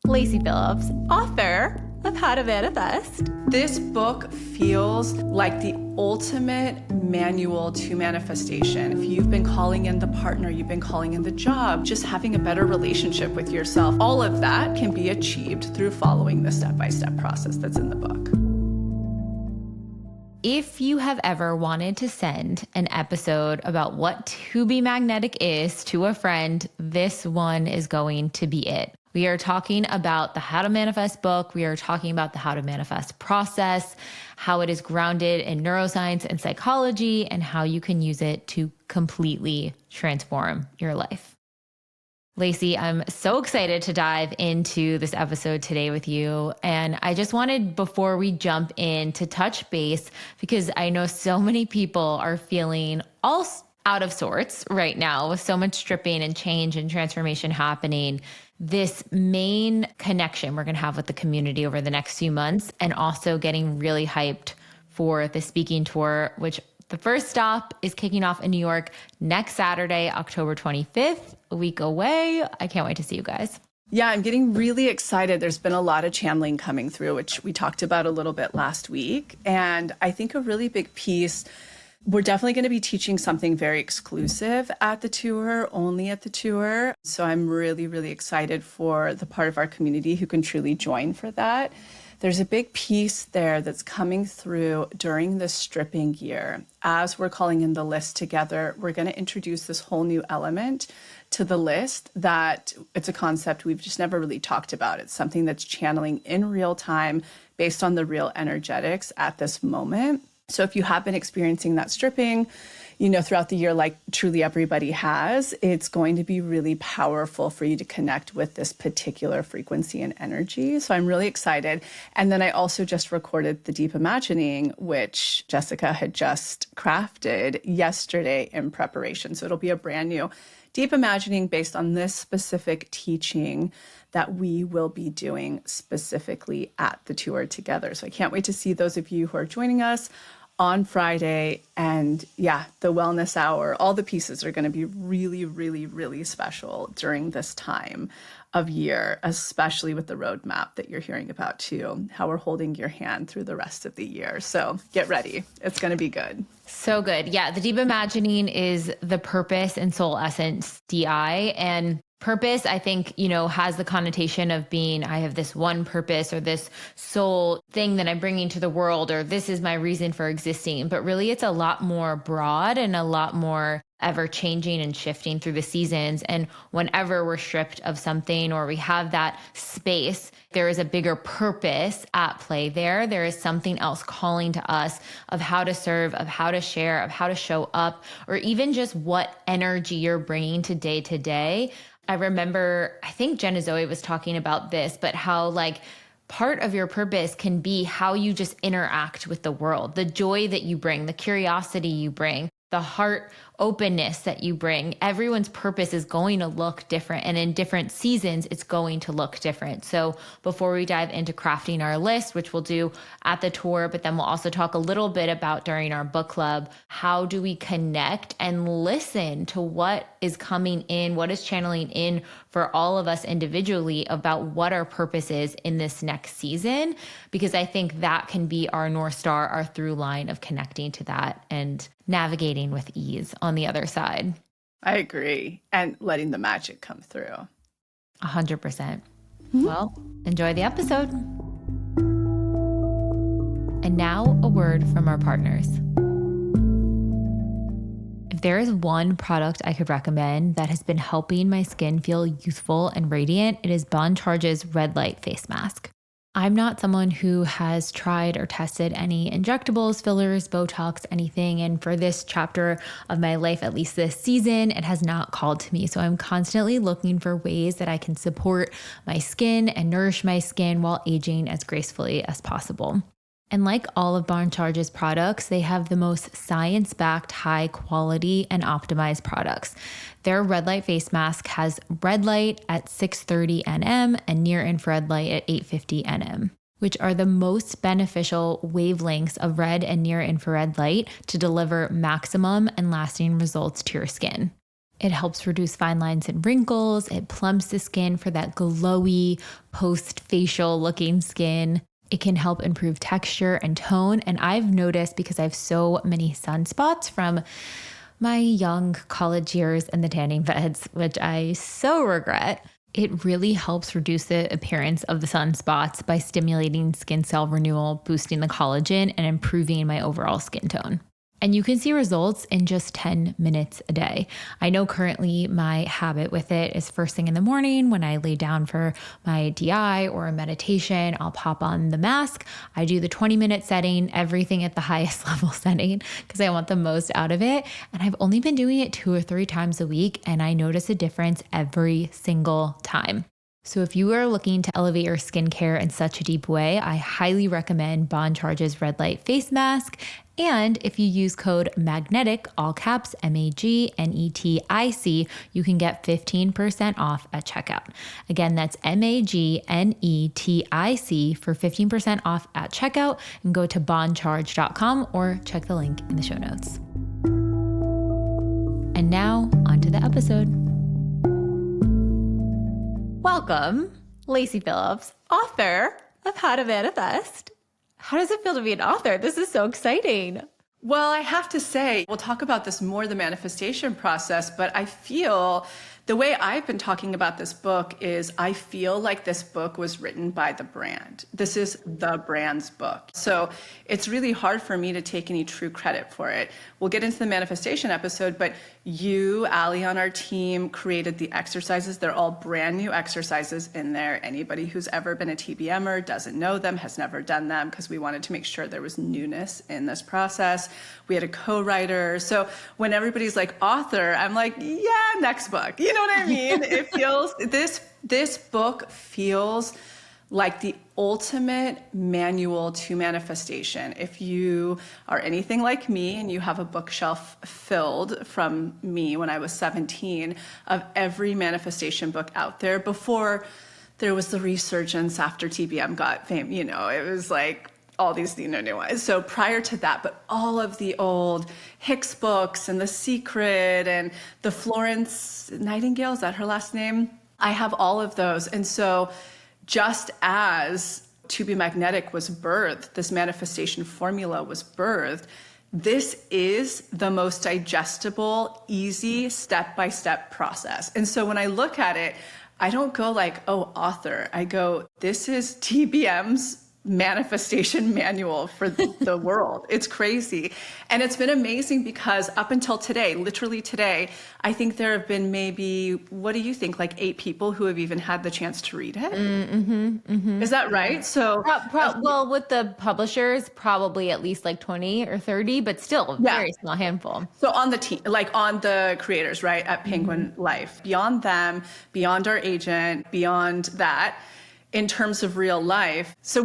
Lacy Phillips, author of How to Manifest. This book feels like the ultimate manual to manifestation. If you've been calling in the partner, you've been calling in the job, just having a better relationship with yourself, all of that can be achieved through following the step-by-step process that's in the book. If you have ever wanted to send an episode about what to be magnetic is to a friend, this one is going to be it. We are talking about the How to Manifest book. We are talking about the How to Manifest process, how it is grounded in neuroscience and psychology, and how you can use it to completely transform your life. Lacy, I'm so excited to dive into this episode today with you. And I just wanted, before we jump in, to touch base because I know so many people are feeling all out of sorts right now with so much stripping and change and transformation happening. This main connection we're going to have with the community over the next few months, and also getting really hyped for the speaking tour, which the first stop is kicking off in New York next Saturday, October 25th, a week away. I can't wait to see you guys. Yeah, I'm getting really excited. There's been a lot of channeling coming through, which we talked about a little bit last week. And I think a really big piece, we're definitely going to be teaching something very exclusive at the tour, only at the tour. So I'm really, really excited for the part of our community who can truly join for that. There's a big piece there that's coming through during this stripping year. As we're calling in the list together, we're going to introduce this whole new element to the list that it's a concept we've just never really talked about. It's something that's channeling in real time based on the real energetics at this moment. So if you have been experiencing that stripping, throughout the year, like truly everybody has, it's going to be really powerful for you to connect with this particular frequency and energy. So I'm really excited. And then I also just recorded the Deep Imagining, which Jessica had just crafted yesterday in preparation. So it'll be a brand new Deep Imagining based on this specific teaching that we will be doing specifically at the tour together. So I can't wait to see those of you who are joining us on Friday. And yeah, the wellness hour, all the pieces are going to be really, really, really special during this time of year, especially with the roadmap that you're hearing about too, how we're holding your hand through the rest of the year. So get ready. It's going to be good. So good. Yeah. The Deep Imagining is the purpose and soul essence DI. And purpose, I think, has the connotation of being, I have this one purpose or this soul thing that I'm bringing to the world, or this is my reason for existing. But really, it's a lot more broad and a lot more ever changing and shifting through the seasons. And whenever we're stripped of something or we have that space, there is a bigger purpose at play there. There is something else calling to us of how to serve, of how to share, of how to show up, or even just what energy you're bringing to day. I remember, I think Jen and Zoe was talking about this, but how part of your purpose can be how you just interact with the world, the joy that you bring, the curiosity you bring, the heart openness that you bring. Everyone's purpose is going to look different, and in different seasons, it's going to look different. So before we dive into crafting our list, which we'll do at the tour, but then we'll also talk a little bit about during our book club, how do we connect and listen to what is coming in, what is channeling in for all of us individually about what our purpose is in this next season, because I think that can be our North Star, our through line of connecting to that and navigating with ease on the other side. I agree. And letting the magic come through. 100%. Mm-hmm. Well, enjoy the episode. And now a word from our partners. If there is one product I could recommend that has been helping my skin feel youthful and radiant, it is Bon Charge's Red Light Face Mask. I'm not someone who has tried or tested any injectables, fillers, Botox, anything. And for this chapter of my life, at least this season, it has not called to me. So I'm constantly looking for ways that I can support my skin and nourish my skin while aging as gracefully as possible. And like all of Bon Charge's products, they have the most science-backed, high quality and optimized products. Their red light face mask has red light at 630 nm and near infrared light at 850 nm, which are the most beneficial wavelengths of red and near infrared light to deliver maximum and lasting results to your skin. It helps reduce fine lines and wrinkles. It plumps the skin for that glowy post-facial looking skin. It can help improve texture and tone. And I've noticed, because I have so many sunspots from my young college years and the tanning beds, which I so regret, it really helps reduce the appearance of the sunspots by stimulating skin cell renewal, boosting the collagen, and improving my overall skin tone. And you can see results in just 10 minutes a day. I know currently my habit with it is first thing in the morning when I lay down for my DI or a meditation, I'll pop on the mask. I do the 20-minute setting, everything at the highest level setting, because I want the most out of it. And I've only been doing it 2 or 3 times a week, and I notice a difference every single time. So if you are looking to elevate your skincare in such a deep way, I highly recommend Bond Charge's Red Light Face Mask. And if you use code MAGNETIC, all caps MAGNETIC, you can get 15% off at checkout. Again, that's MAGNETIC for 15% off at checkout, and go to bondcharge.com or check the link in the show notes. And now onto the episode. Welcome, Lacy Phillips, author of How to Manifest. How does it feel to be an author? This is so exciting. Well, I have to say, we'll talk about this more, the manifestation process, but I feel the way I've been talking about this book is I feel like this book was written by the brand. This is the brand's book. So it's really hard for me to take any true credit for it. We'll get into the manifestation episode, but you, Allie, on our team created the exercises. They're all brand new exercises in there. Anybody who's ever been a TBMer doesn't know them, has never done them, because we wanted to make sure there was newness in this process. We had a co-writer. So when everybody's like author, I'm like, yeah, next book. You know what I mean? It feels, this book feels like the ultimate manual to manifestation. If you are anything like me and you have a bookshelf filled from me when I was 17 of every manifestation book out there before there was the resurgence after TBM got fame, you know, it was like all these, you know, new ones. So prior to that, but all of the old Hicks books and The Secret and the Florence Nightingale, is that her last name? I have all of those. And so just as To Be Magnetic was birthed, this manifestation formula was birthed, this is the most digestible, easy, step-by-step process. And so when I look at it, I don't go like, oh, author. I go, this is TBM's manifestation manual for the world. It's crazy. And it's been amazing because up until today, literally today, I think there have been maybe, what do you think, like 8 people who have even had the chance to read it? Is that right? So, well, with the publishers, probably at least like 20 or 30, but still a very small handful. So on the team, like on the creators, right, at Penguin Life, beyond them, beyond our agent, beyond that, in terms of real life. So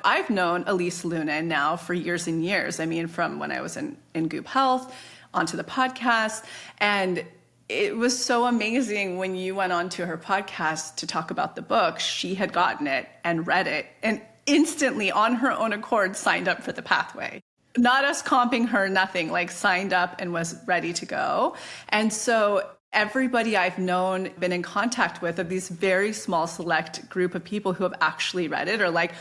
I've known Elise Lunan now for years and years. I mean, from when I was in Goop Health onto the podcast. And it was so amazing when you went on to her podcast to talk about the book. She had gotten it and read it and instantly on her own accord signed up for the pathway. Not us comping her, nothing, like signed up and was ready to go. And so everybody I've known, been in contact with, of these very small select group of people who have actually read it are like,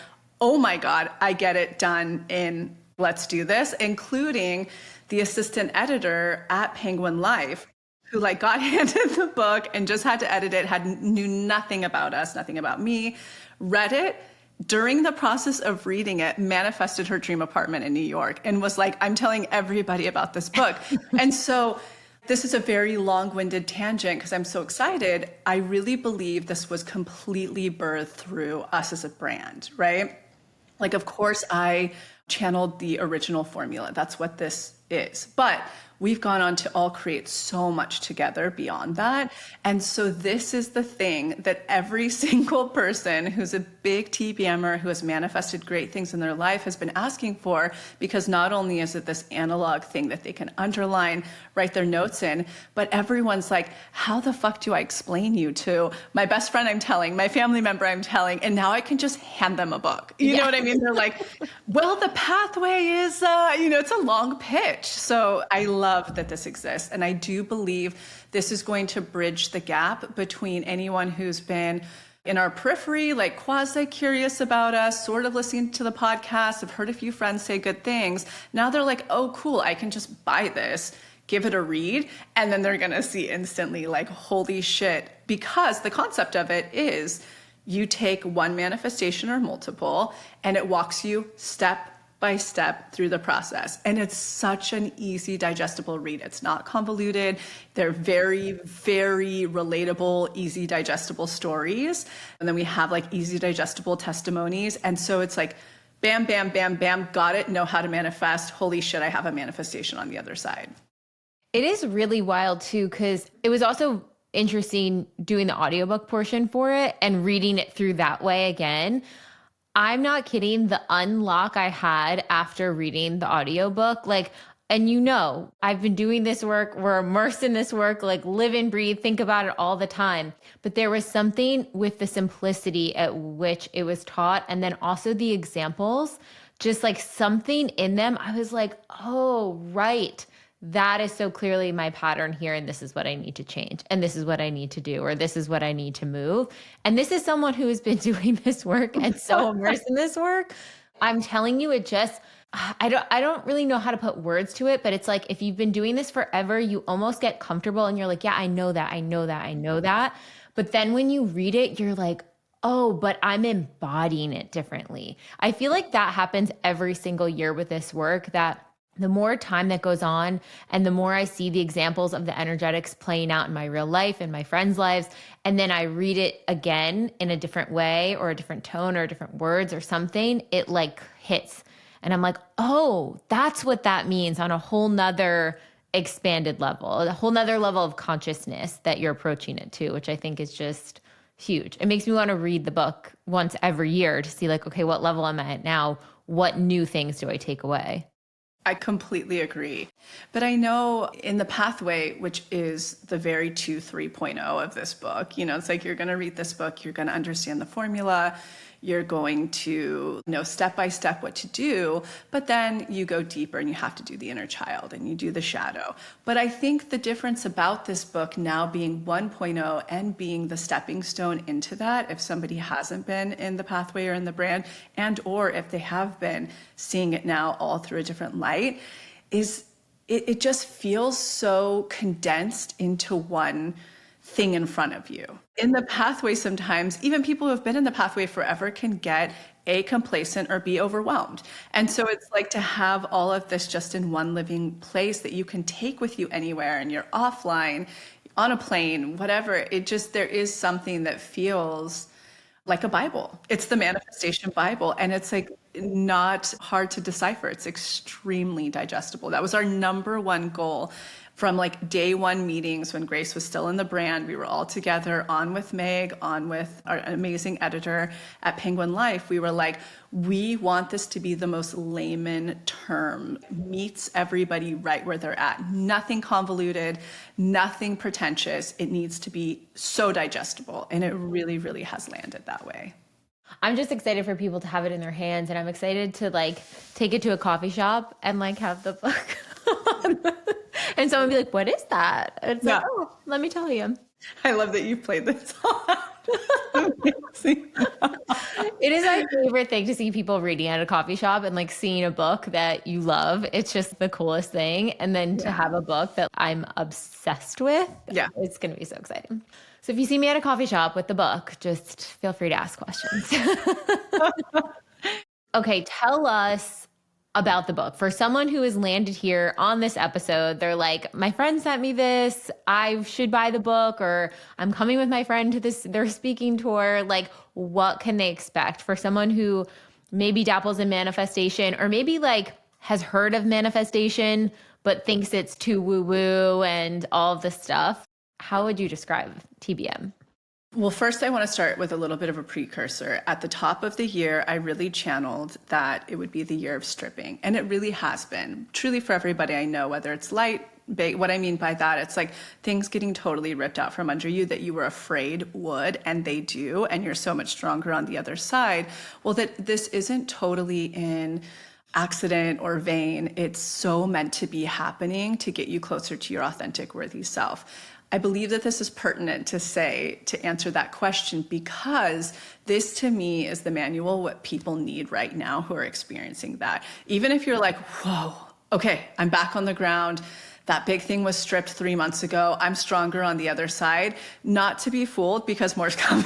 oh my God, I get it done in let's do this, including the assistant editor at Penguin Life, who like got handed the book and just had to edit it, knew nothing about us, nothing about me, read it, during the process of reading it, manifested her dream apartment in New York and was like, I'm telling everybody about this book. And so this is a very long-winded tangent because I'm so excited. I really believe this was completely birthed through us as a brand, right? Like, of course, I channeled the original formula. That's what this is. But we've gone on to all create so much together beyond that. And so this is the thing that every single person who's a big TBMer who has manifested great things in their life has been asking for, because not only is it this analog thing that they can underline, write their notes in, but everyone's like, how the fuck do I explain you to my best friend I'm telling, my family member I'm telling, and now I can just hand them a book. You know what I mean? They're like, well, the pathway is, it's a long pitch. So I love love that this exists. And I do believe this is going to bridge the gap between anyone who's been in our periphery, like quasi curious about us, sort of listening to the podcast, have heard a few friends say good things. Now they're like, oh, cool, I can just buy this, give it a read. And then they're going to see instantly like, holy shit, because the concept of it is you take one manifestation or multiple and it walks you step by step through the process. And it's such an easy, digestible read. It's not convoluted. They're very, very relatable, easy, digestible stories. And then we have like easy, digestible testimonies. And so it's like, bam, bam, bam, bam, got it, know how to manifest. Holy shit, I have a manifestation on the other side. It is really wild too, because it was also interesting doing the audiobook portion for it and reading it through that way again. I'm not kidding. The unlock I had after reading the audiobook, like, and you know, I've been doing this work, we're immersed in this work, like live and breathe, think about it all the time. But there was something with the simplicity at which it was taught. And then also the examples, just like something in them. I was like, oh, right. That is so clearly my pattern here. And this is what I need to change. And this is what I need to do, or this is what I need to move. And this is someone who has been doing this work and so immersed in this work. I'm telling you, it just, I don't really know how to put words to it, but it's like, if you've been doing this forever, you almost get comfortable and you're like, yeah, I know that. I know that. I know that. But then when you read it, you're like, oh, but I'm embodying it differently. I feel like that happens every single year with this work, that the more time that goes on and the more I see the examples of the energetics playing out in my real life and my friends' lives, and then I read it again in a different way or a different tone or different words or something, it like hits. And I'm like, oh, that's what that means on a whole nother expanded level, a whole nother level of consciousness that you're approaching it to, which I think is just huge. It makes me want to read the book once every year to see like, okay, what level am I at now? What new things do I take away? I completely agree. But I know in the pathway, which is the very 3.0 of this book, you know, it's like you're going to read this book, you're going to understand the formula, you're going to know step by step what to do, but then you go deeper and you have to do the inner child and you do the shadow. But I think the difference about this book now being 1.0 and being the stepping stone into that, if somebody hasn't been in the pathway or in the brand, and or if they have been seeing it now all through a different light, is it just feels so condensed into one thing in front of you. In the pathway, sometimes even people who have been in the pathway forever can get complacent or be overwhelmed. And so it's like to have all of this just in one living place that you can take with you anywhere, and you're offline, on a plane, whatever. It just, there is something that feels like a Bible. It's the manifestation Bible. And it's like not hard to decipher. It's extremely digestible. That was our number one goal from like day one meetings when Grace was still in the brand. We were all together, on with Meg, on with our amazing editor at Penguin Life. We were like, we want this to be the most layman term, meets everybody right where they're at. Nothing convoluted, nothing pretentious. It needs to be so digestible. And it really, really has landed that way. I'm just excited for people to have it in their hands, and I'm excited to like take it to a coffee shop and like have the book and someone be like, what is that? And it's like, oh, let me tell you. I love that you played this on. It is my favorite thing to see people reading at a coffee shop and like seeing a book that you love. It's just the coolest thing. And then to have a book that I'm obsessed with, it's going to be so exciting. So if you see me at a coffee shop with the book, just feel free to ask questions. Okay, tell us about the book. For someone who has landed here on this episode, they're like, my friend sent me this, I should buy the book, or I'm coming with my friend to their speaking tour. Like, what can they expect for someone who maybe dabbles in manifestation, or maybe like has heard of manifestation, but thinks it's too woo-woo and all of this stuff? How would you describe TBM? Well, first, I want to start with a little bit of a precursor. At the top of the year, I really channeled that it would be the year of stripping. And it really has been, truly, for everybody I know, whether it's light, big. What I mean by that, it's like things getting totally ripped out from under you that you were afraid would, and they do, and you're so much stronger on the other side. Well, that this isn't totally in accident or vein. It's so meant to be happening to get you closer to your authentic, worthy self. I believe that this is pertinent to say, to answer that question, because this to me is the manual, what people need right now who are experiencing that. Even if you're like, whoa, okay, I'm back on the ground. That big thing was stripped 3 months ago. I'm stronger on the other side. Not to be fooled, because more's coming.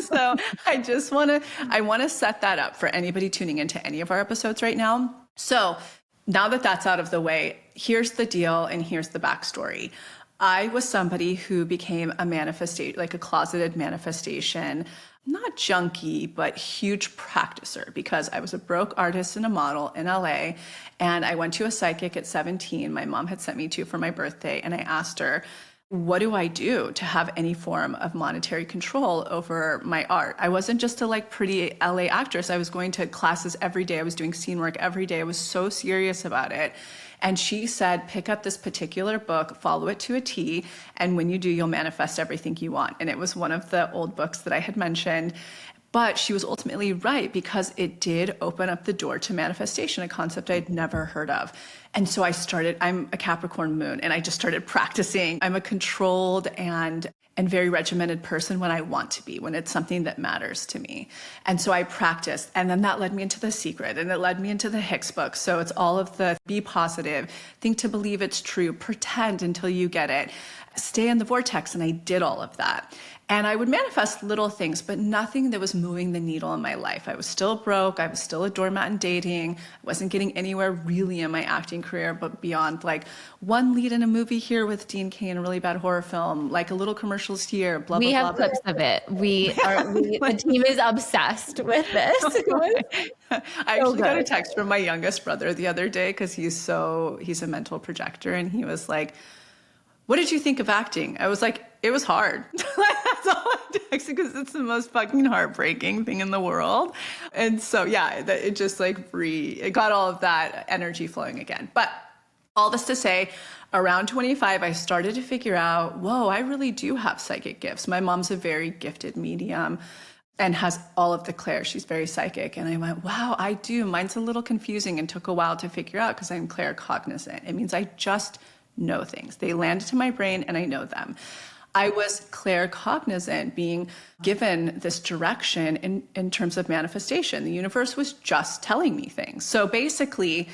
So I want to set that up for anybody tuning into any of our episodes right now. So now that that's out of the way, here's the deal and here's the backstory. I was somebody who became like a closeted manifestation, not junkie, but huge practicer, because I was a broke artist and a model in LA. And I went to a psychic at 17. My mom had sent me to for my birthday. And I asked her, what do I do to have any form of monetary control over my art? I wasn't just a pretty LA actress. I was going to classes every day. I was doing scene work every day. I was so serious about it. And she said, pick up this particular book, follow it to a T, and when you do, you'll manifest everything you want. And it was one of the old books that I had mentioned. But she was ultimately right, because it did open up the door to manifestation, a concept I'd never heard of. And so I'm a Capricorn moon, and I just started practicing. I'm a controlled and very regimented person when I want to be, when it's something that matters to me. And so I practiced, and then that led me into The Secret, and it led me into the Hicks book. So it's all of the be positive, think to believe it's true, pretend until you get it, stay in the vortex. And I did all of that. And I would manifest little things, but nothing that was moving the needle in my life. I was still broke. I was still a doormat in dating. I wasn't getting anywhere really in my acting career, but beyond one lead in a movie here with Dean Cain, a really bad horror film, a little commercials here, blah, blah, We blah. have clips of it. The team is obsessed with this. I actually got a text from my youngest brother the other day, because he's a mental projector. And he was like, what did you think of acting? I was like, it was hard. That's all I texted, because it's the most fucking heartbreaking thing in the world. And so, yeah, it just it got all of that energy flowing again. But all this to say, around 25, I started to figure out, whoa, I really do have psychic gifts. My mom's a very gifted medium and has all of the clairs. She's very psychic. And I went, wow, I do. Mine's a little confusing and took a while to figure out, because I'm claircognizant. It means I just know things. They land into my brain and I know them. I was claircognizant, being given this direction in terms of manifestation. The universe was just telling me things. So basically,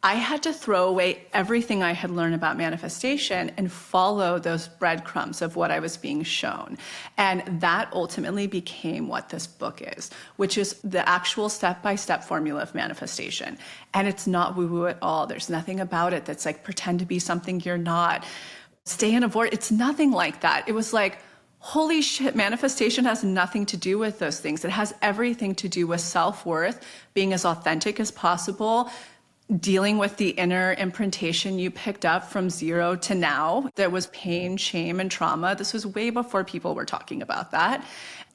I had to throw away everything I had learned about manifestation and follow those breadcrumbs of what I was being shown. And that ultimately became what this book is, which is the actual step-by-step formula of manifestation. And it's not woo-woo at all. There's nothing about it that's pretend to be something you're not. Stay in a vortex. It's nothing like that. It was holy shit, manifestation has nothing to do with those things. It has everything to do with self-worth, being as authentic as possible, dealing with the inner imprintation you picked up from 0 to now. There was pain, shame, and trauma. This was way before people were talking about that.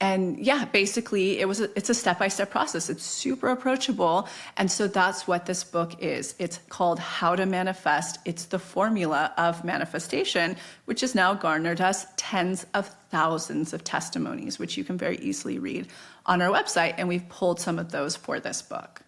And yeah, basically it's a step-by-step process. It's super approachable. And so that's what this book is. It's called How to Manifest. It's the formula of manifestation, which has now garnered us tens of thousands of testimonies, which you can very easily read on our website. And we've pulled some of those for this book.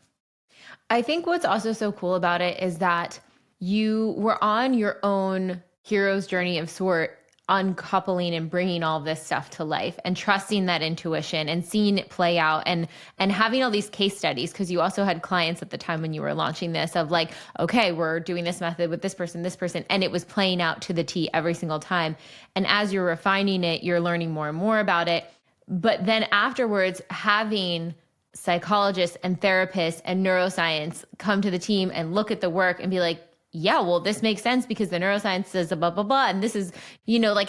I think what's also so cool about it is that you were on your own hero's journey of sort, uncoupling and bringing all this stuff to life and trusting that intuition and seeing it play out and having all these case studies, because you also had clients at the time when you were launching this of okay, we're doing this method with this person, and it was playing out to the T every single time. And as you're refining it, you're learning more and more about it. But then afterwards, having psychologists and therapists and neuroscience come to the team and look at the work and be like, yeah, well, this makes sense because the neuroscience says blah, blah, blah. And this is,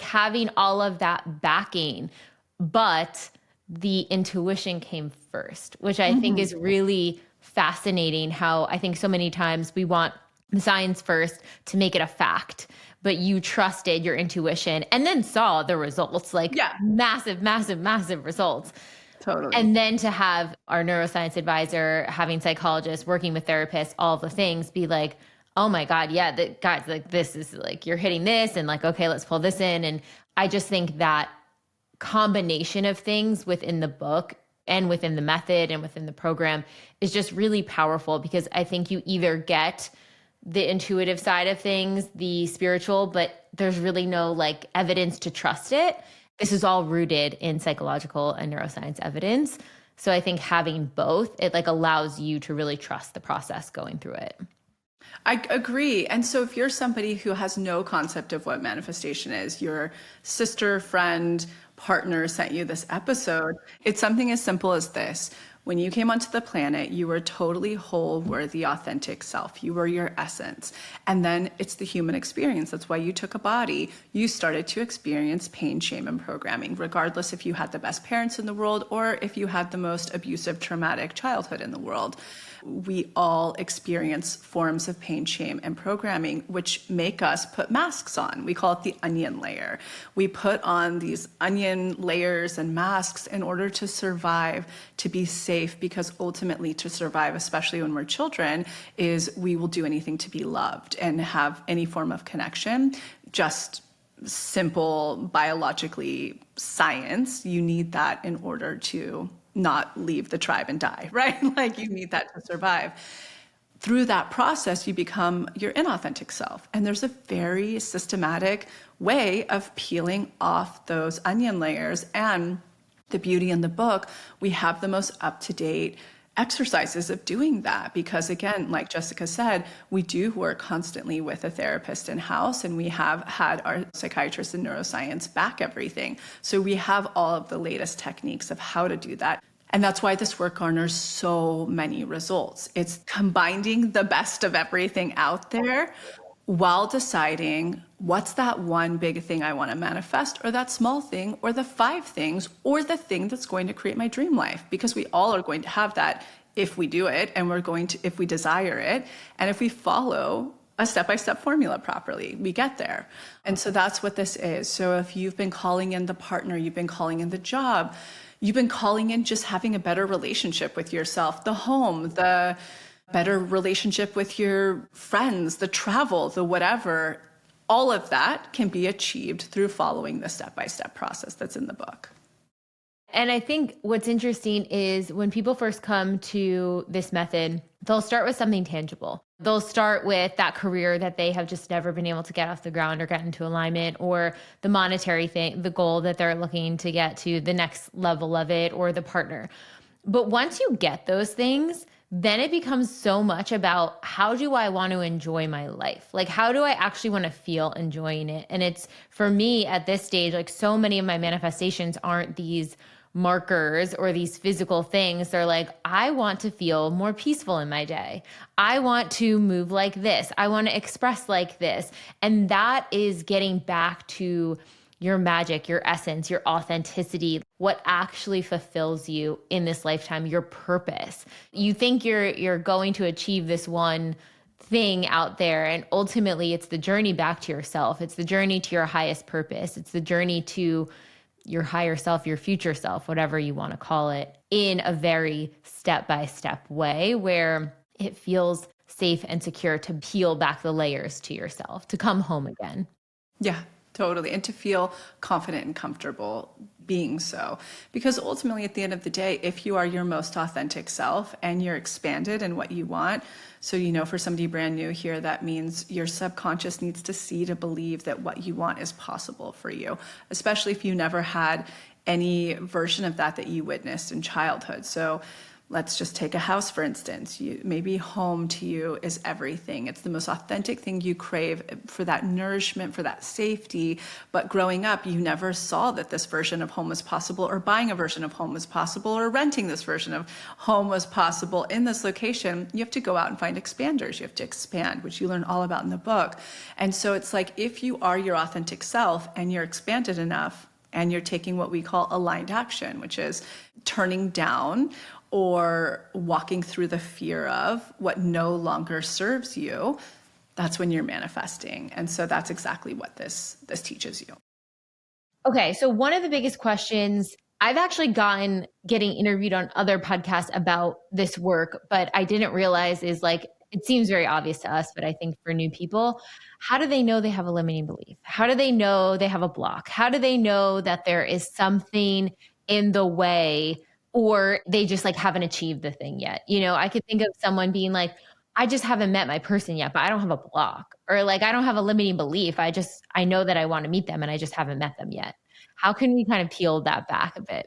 having all of that backing, but the intuition came first, which I think is really fascinating. How I think so many times we want the science first to make it a fact, but you trusted your intuition and then saw the results, massive, massive, massive results. Totally. And then to have our neuroscience advisor, having psychologists, working with therapists, all the things be like, oh my God, yeah, guys, this is you're hitting this and okay, let's pull this in. And I just think that combination of things within the book and within the method and within the program is just really powerful, because I think you either get the intuitive side of things, the spiritual, but there's really no like evidence to trust it. This is all rooted in psychological and neuroscience evidence. So I think having both, it like allows you to really trust the process going through it. I agree. And so if you're somebody who has no concept of what manifestation is, your sister, friend, partner sent you this episode, it's something as simple as this. When you came onto the planet, you were totally whole, worthy, authentic self. You were your essence. And then it's the human experience. That's why you took a body. You started to experience pain, shame, and programming, regardless if you had the best parents in the world or if you had the most abusive, traumatic childhood in the world. We all experience forms of pain, shame, and programming, which make us put masks on. We call it the onion layer. We put on these onion layers and masks in order to survive, to be safe, because ultimately to survive, especially when we're children, is we will do anything to be loved and have any form of connection. Just simple biologically science, you need that in order to not leave the tribe and die, right? Like you need that to survive. Through that process, you become your inauthentic self. And there's a very systematic way of peeling off those onion layers. And the beauty in the book, we have the most up-to-date exercises of doing that, because again, like Jessica said, we do work constantly with a therapist in house, and we have had our psychiatrists and neuroscience back everything. So we have all of the latest techniques of how to do that. And that's why this work garners so many results. It's combining the best of everything out there while deciding what's that one big thing I want to manifest, or that small thing, or the 5 things, or the thing that's going to create my dream life. Because we all are going to have that if we do it, and we're going to, if we desire it, and if we follow a step-by-step formula properly, we get there. And so that's what this is. So if you've been calling in the partner, you've been calling in the job, you've been calling in just having a better relationship with yourself, the home, the better relationship with your friends, the travel, the whatever, all of that can be achieved through following the step-by-step process that's in the book. And I think what's interesting is when people first come to this method, they'll start with something tangible. They'll start with that career that they have just never been able to get off the ground or get into alignment, or the monetary thing, the goal that they're looking to get to the next level of it, or the partner. But once you get those things, then it becomes so much about how do I want to enjoy my life? Like, how do I actually want to feel enjoying it? And it's, for me at this stage, like so many of my manifestations aren't these markers or these physical things. They're like, I want to feel more peaceful in my day. I want to move like this. I want to express like this. And that is getting back to your magic, your essence, your authenticity, what actually fulfills you in this lifetime, your purpose. You think you're going to achieve this one thing out there, and ultimately it's the journey back to yourself. It's the journey to your highest purpose. It's the journey to your higher self, your future self, whatever you want to call it, in a very step-by-step way where it feels safe and secure to peel back the layers to yourself, to come home again. Yeah, totally. And to feel confident and comfortable being so. Because ultimately, at the end of the day, if you are your most authentic self and you're expanded in what you want, so, you know, for somebody brand new here, that means your subconscious needs to see to believe that what you want is possible for you, especially if you never had any version of that you witnessed in childhood. So let's just take a house, for instance. Maybe home to you is everything. It's the most authentic thing you crave for, that nourishment, for that safety. But growing up, you never saw that this version of home was possible, or buying a version of home was possible, or renting this version of home was possible in this location. You have to go out and find expanders. You have to expand, which you learn all about in the book. And so it's like, if you are your authentic self and you're expanded enough, and you're taking what we call aligned action, which is turning down or walking through the fear of what no longer serves you, that's when you're manifesting. And so that's exactly what this teaches you. Okay, so one of the biggest questions I've actually getting interviewed on other podcasts about this work, but I didn't realize is like, it seems very obvious to us, but I think for new people, how do they know they have a limiting belief? How do they know they have a block? How do they know that there is something in the way or they just like haven't achieved the thing yet. I could think of someone being like, I just haven't met my person yet, but I don't have a block, or like, I don't have a limiting belief. I know that I want to meet them and I just haven't met them yet. How can we kind of peel that back a bit?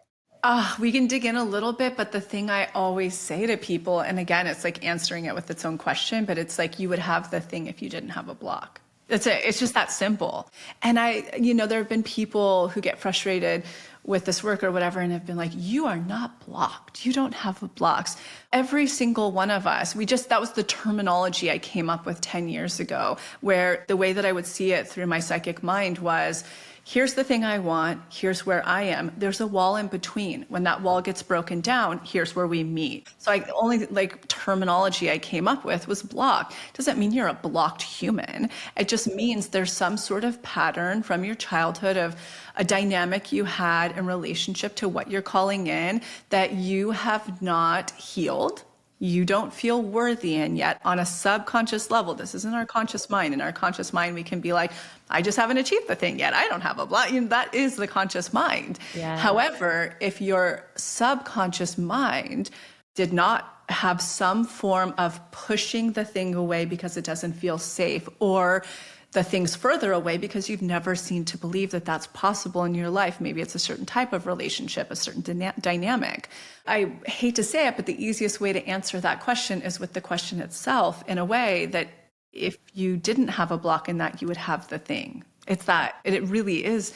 We can dig in a little bit, but the thing I always say to people, and again, it's like answering it with its own question, but it's like you would have the thing if you didn't have a block. That's it. It's just that simple. And there have been people who get frustrated with this work or whatever and have been like, you are not blocked. You don't have blocks. Every single one of us, that was the terminology I came up with 10 years ago, where the way that I would see it through my psychic mind was, here's the thing I want, here's where I am. There's a wall in between. When that wall gets broken down, here's where we meet. So only terminology I came up with was block. Doesn't mean you're a blocked human. It just means there's some sort of pattern from your childhood of a dynamic you had in relationship to what you're calling in that you have not healed. You don't feel worthy in yet on a subconscious level. This isn't our conscious mind. In our conscious mind, we can be like, I just haven't achieved the thing yet. I don't have a block. That is the conscious mind. Yeah. However, if your subconscious mind did not have some form of pushing the thing away because it doesn't feel safe, or the things further away because you've never seemed to believe that that's possible in your life. Maybe it's a certain type of relationship, a certain dynamic. I hate to say it, but the easiest way to answer that question is with the question itself, in a way that if you didn't have a block in that, you would have the thing. It really is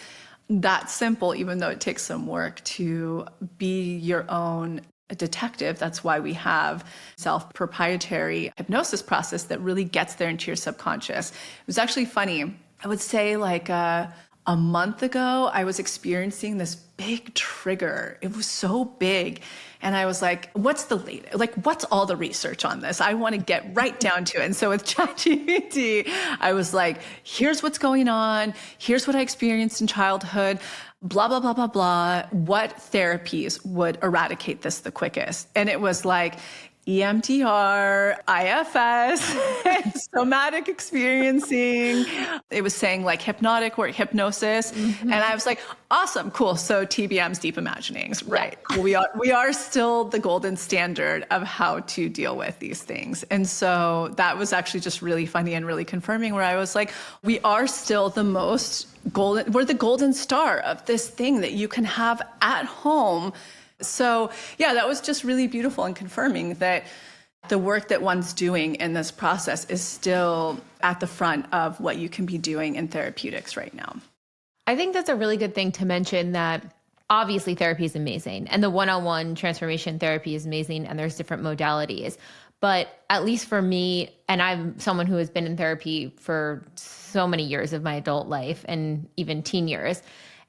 that simple, even though it takes some work to be your own detective. That's why we have self-proprietary hypnosis process that really gets there into your subconscious. It was actually funny. I would say like a month ago, I was experiencing this big trigger. It was so big. And I was like, what's the latest? Like, what's all the research on this? I want to get right down to it. And so with ChatGPT, I was like, here's what's going on. Here's what I experienced in childhood. Blah, blah, blah, blah, blah. What therapies would eradicate this the quickest? And it was like EMDR, IFS, somatic experiencing. It was saying like hypnotic or hypnosis. Mm-hmm. And I was like, awesome, cool. So TBM's deep imaginings, right? Yeah. We are still the golden standard of how to deal with these things. And so that was actually just really funny and really confirming, where I was like, we are still the most golden, we're the golden star of this thing that you can have at home. So yeah, that was just really beautiful and confirming that the work that one's doing in this process is still at the front of what you can be doing in therapeutics right now. I think that's a really good thing to mention, that obviously therapy is amazing and the one-on-one transformation therapy is amazing, and there's different modalities. But at least for me, and I'm someone who has been in therapy for so many years of my adult life and even teen years,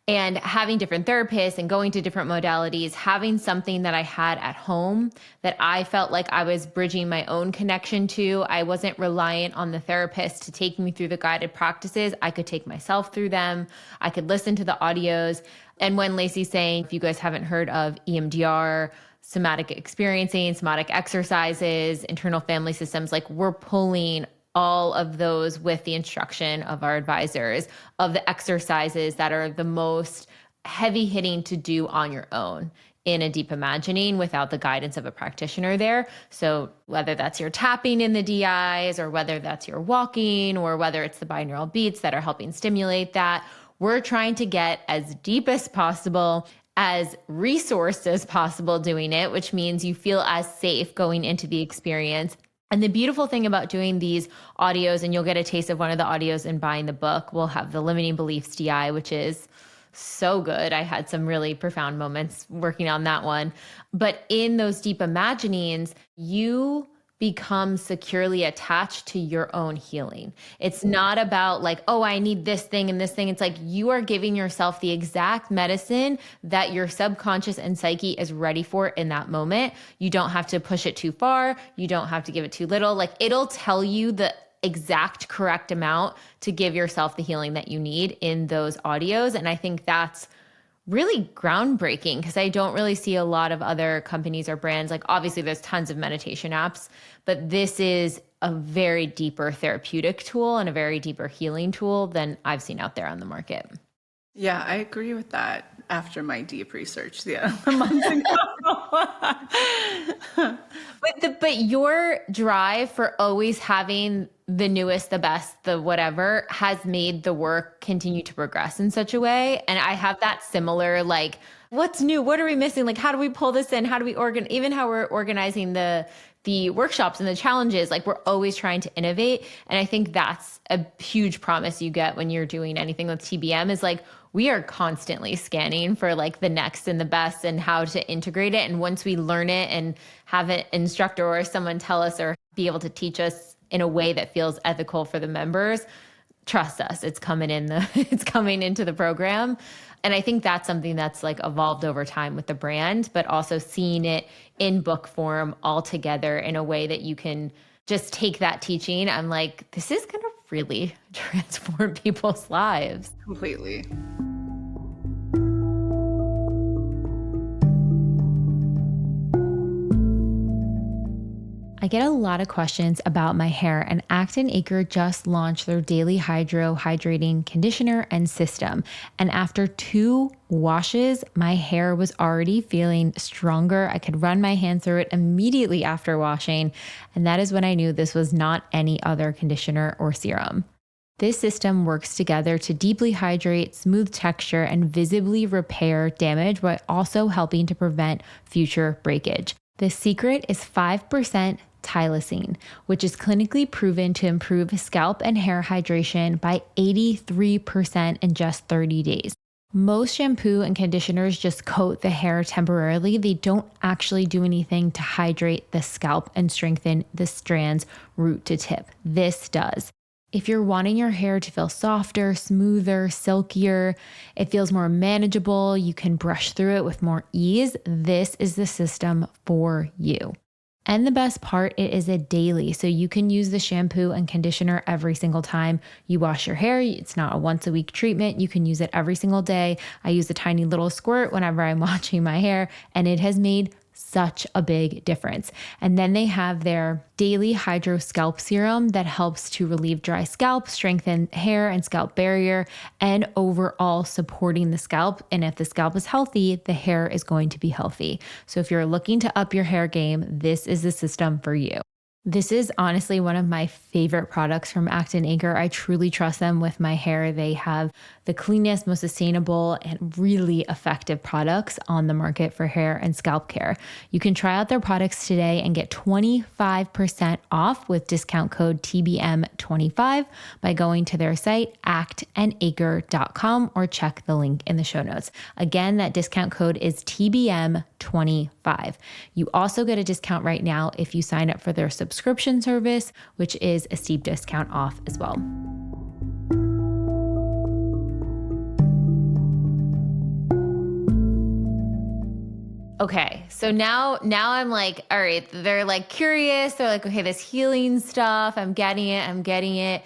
and having different therapists and going to different modalities, having something that I had at home that I felt like I was bridging my own connection to. I wasn't reliant on the therapist to take me through the guided practices. I could take myself through them. I could listen to the audios. And when Lacy's saying, if you guys haven't heard of EMDR, somatic experiencing, somatic exercises, internal family systems, like we're pulling all of those with the instruction of our advisors, of the exercises that are the most heavy hitting to do on your own in a deep imagining without the guidance of a practitioner there. So whether that's your tapping in the DIs, or whether that's your walking, or whether it's the binaural beats that are helping stimulate that, we're trying to get as deep as possible, as resourced as possible doing it, which means you feel as safe going into the experience. And the beautiful thing about doing these audios, and you'll get a taste of one of the audios in buying the book, we'll have the limiting beliefs DI, which is so good. I had some really profound moments working on that one. But in those deep imaginings, you become securely attached to your own healing. It's not about like, oh, I need this thing and this thing. It's like you are giving yourself the exact medicine that your subconscious and psyche is ready for in that moment. You don't have to push it too far. You don't have to give it too little. Like it'll tell you the exact correct amount to give yourself the healing that you need in those audios. And I think that's really groundbreaking, because I don't really see a lot of other companies or brands. Like obviously there's tons of meditation apps, but this is a very deeper therapeutic tool and a very deeper healing tool than I've seen out there on the market. Yeah, I agree with that after my deep research. Yeah, a month ago. But your drive for always having the newest, the best, the whatever has made the work continue to progress in such a way. And I have that similar, like, what's new? What are we missing? Like, how do we pull this in? How do we even how we're organizing the workshops and the challenges, like we're always trying to innovate. And I think that's a huge promise you get when you're doing anything with TBM is like, we are constantly scanning for like the next and the best and how to integrate it. And once we learn it and have an instructor or someone tell us or be able to teach us in a way that feels ethical for the members, trust us, it's coming it's coming into the program. And I think that's something that's like evolved over time with the brand, but also seeing it in book form all together in a way that you can just take that teaching. I'm like, this is going to really transform people's lives. Completely. I get a lot of questions about my hair, and Acton Acre just launched their Daily Hydro Hydrating Conditioner and System. And after 2 washes, my hair was already feeling stronger. I could run my hand through it immediately after washing. And that is when I knew this was not any other conditioner or serum. This system works together to deeply hydrate, smooth texture, and visibly repair damage while also helping to prevent future breakage. The secret is 5% Tylosine, which is clinically proven to improve scalp and hair hydration by 83% in just 30 days. Most shampoo and conditioners just coat the hair temporarily. They don't actually do anything to hydrate the scalp and strengthen the strands root to tip. This does. If you're wanting your hair to feel softer, smoother, silkier, it feels more manageable, you can brush through it with more ease, this is the system for you. And the best part, it is a daily, so you can use the shampoo and conditioner every single time you wash your hair. It's not a once a week treatment. You can use it every single day. I use a tiny little squirt whenever I'm washing my hair, and it has made such a big difference. And then they have their daily hydro scalp serum that helps to relieve dry scalp, strengthen hair and scalp barrier, and overall supporting the scalp. And if the scalp is healthy, the hair is going to be healthy. So if you're looking to up your hair game, this is the system for you. This is honestly one of my favorite products from Acton Acre. I truly trust them with my hair. They have the cleanest, most sustainable, and really effective products on the market for hair and scalp care. You can try out their products today and get 25% off with discount code TBM25 by going to their site, actandacre.com, or check the link in the show notes. Again, that discount code is TBM25. You also get a discount right now if you sign up for their subscription service, which is a steep discount off as well. Okay, so now I'm like, all right, they're like curious. They're like, okay, this healing stuff, I'm getting it.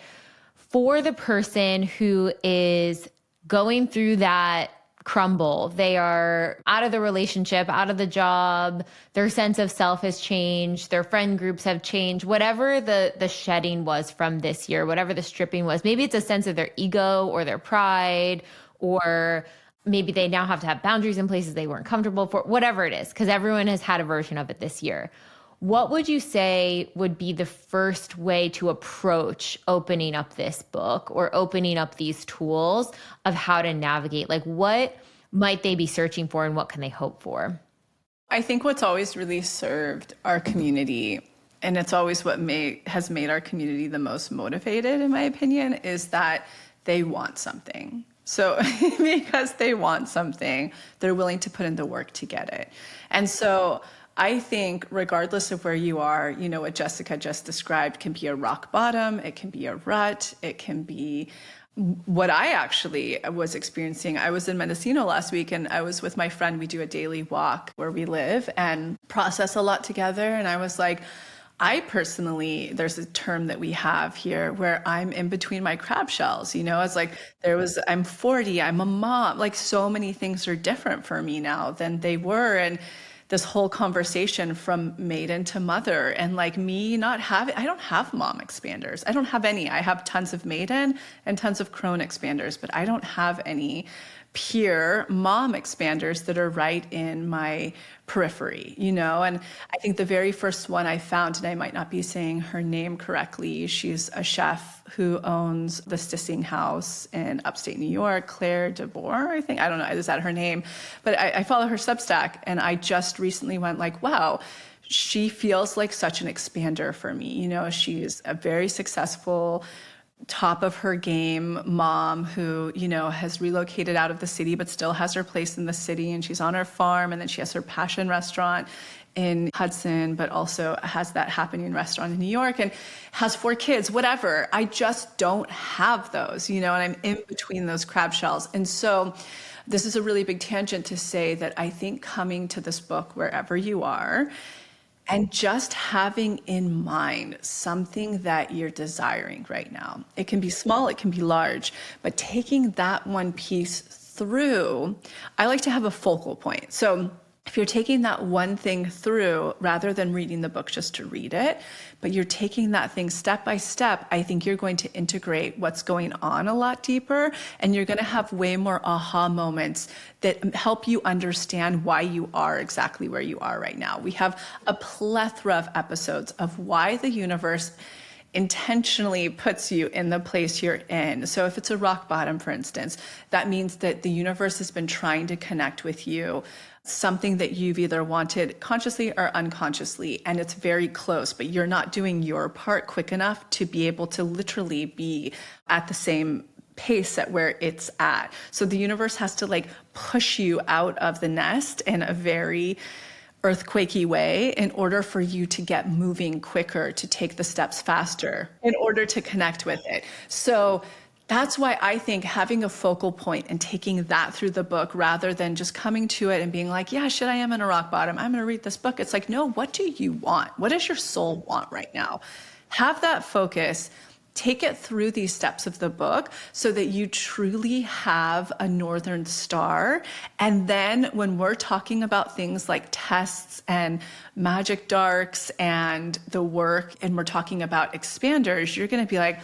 For the person who is going through that crumble, they are out of the relationship, out of the job, their sense of self has changed, their friend groups have changed, whatever the shedding was from this year, whatever the stripping was, maybe it's a sense of their ego or their pride, or maybe they now have to have boundaries in places they weren't comfortable for, whatever it is, because everyone has had a version of it this year. What would you say would be the first way to approach opening up this book or opening up these tools of how to navigate? Like, what might they be searching for and what can they hope for? I think what's always really served our community, and it's always what has made our community the most motivated, in my opinion, is that they want something. So because they want something, they're willing to put in the work to get it. And so I think regardless of where you are, you know, what Jessica just described can be a rock bottom, it can be a rut, it can be what I actually was experiencing. I was in Mendocino last week and I was with my friend. We do a daily walk where we live and process a lot together. And I was like, I personally, there's a term that we have here where I'm in between my crab shells, you know, it's like I'm 40, I'm a mom, like so many things are different for me now than they were. And this whole conversation from maiden to mother, and like me not having, I don't have mom expanders. I don't have any. I have tons of maiden and tons of crone expanders, but I don't have any peer mom expanders that are right in my periphery, you know? And I think the very first one I found, and I might not be saying her name correctly, she's a chef who owns the Stissing House in upstate New York, Claire DeBoer, I think. I don't know, is that her name? But I follow her Substack, and I just recently went like, wow, she feels like such an expander for me. You know, she's a very successful, top of her game mom who, you know, has relocated out of the city but still has her place in the city, and she's on her farm, and then she has her passion restaurant in Hudson, but also has that happening restaurant in New York, and has 4 kids, whatever. I just don't have those, you know, and I'm in between those crab shells. And so this is a really big tangent to say that I think coming to this book wherever you are, and just having in mind something that you're desiring right now. It can be small, it can be large, but taking that one piece through, I like to have a focal point. So if you're taking that one thing through, rather than reading the book just to read it, but you're taking that thing step by step, I think you're going to integrate what's going on a lot deeper, and you're going to have way more aha moments that help you understand why you are exactly where you are right now. We have a plethora of episodes of why the universe intentionally puts you in the place you're in. So if it's a rock bottom, for instance, that means that the universe has been trying to connect with you, something that you've either wanted consciously or unconsciously, and it's very close, but you're not doing your part quick enough to be able to literally be at the same pace at where it's at. So the universe has to like push you out of the nest in a very earthquakey way in order for you to get moving quicker, to take the steps faster in order to connect with it. So that's why I think having a focal point and taking that through the book rather than just coming to it and being like, yeah, shit, I am in a rock bottom, I'm going to read this book. It's like, no, what do you want? What does your soul want right now? Have that focus. Take it through these steps of the book so that you truly have a Northern Star. And then when we're talking about things like tests and magic darks and the work, and we're talking about expanders, you're going to be like,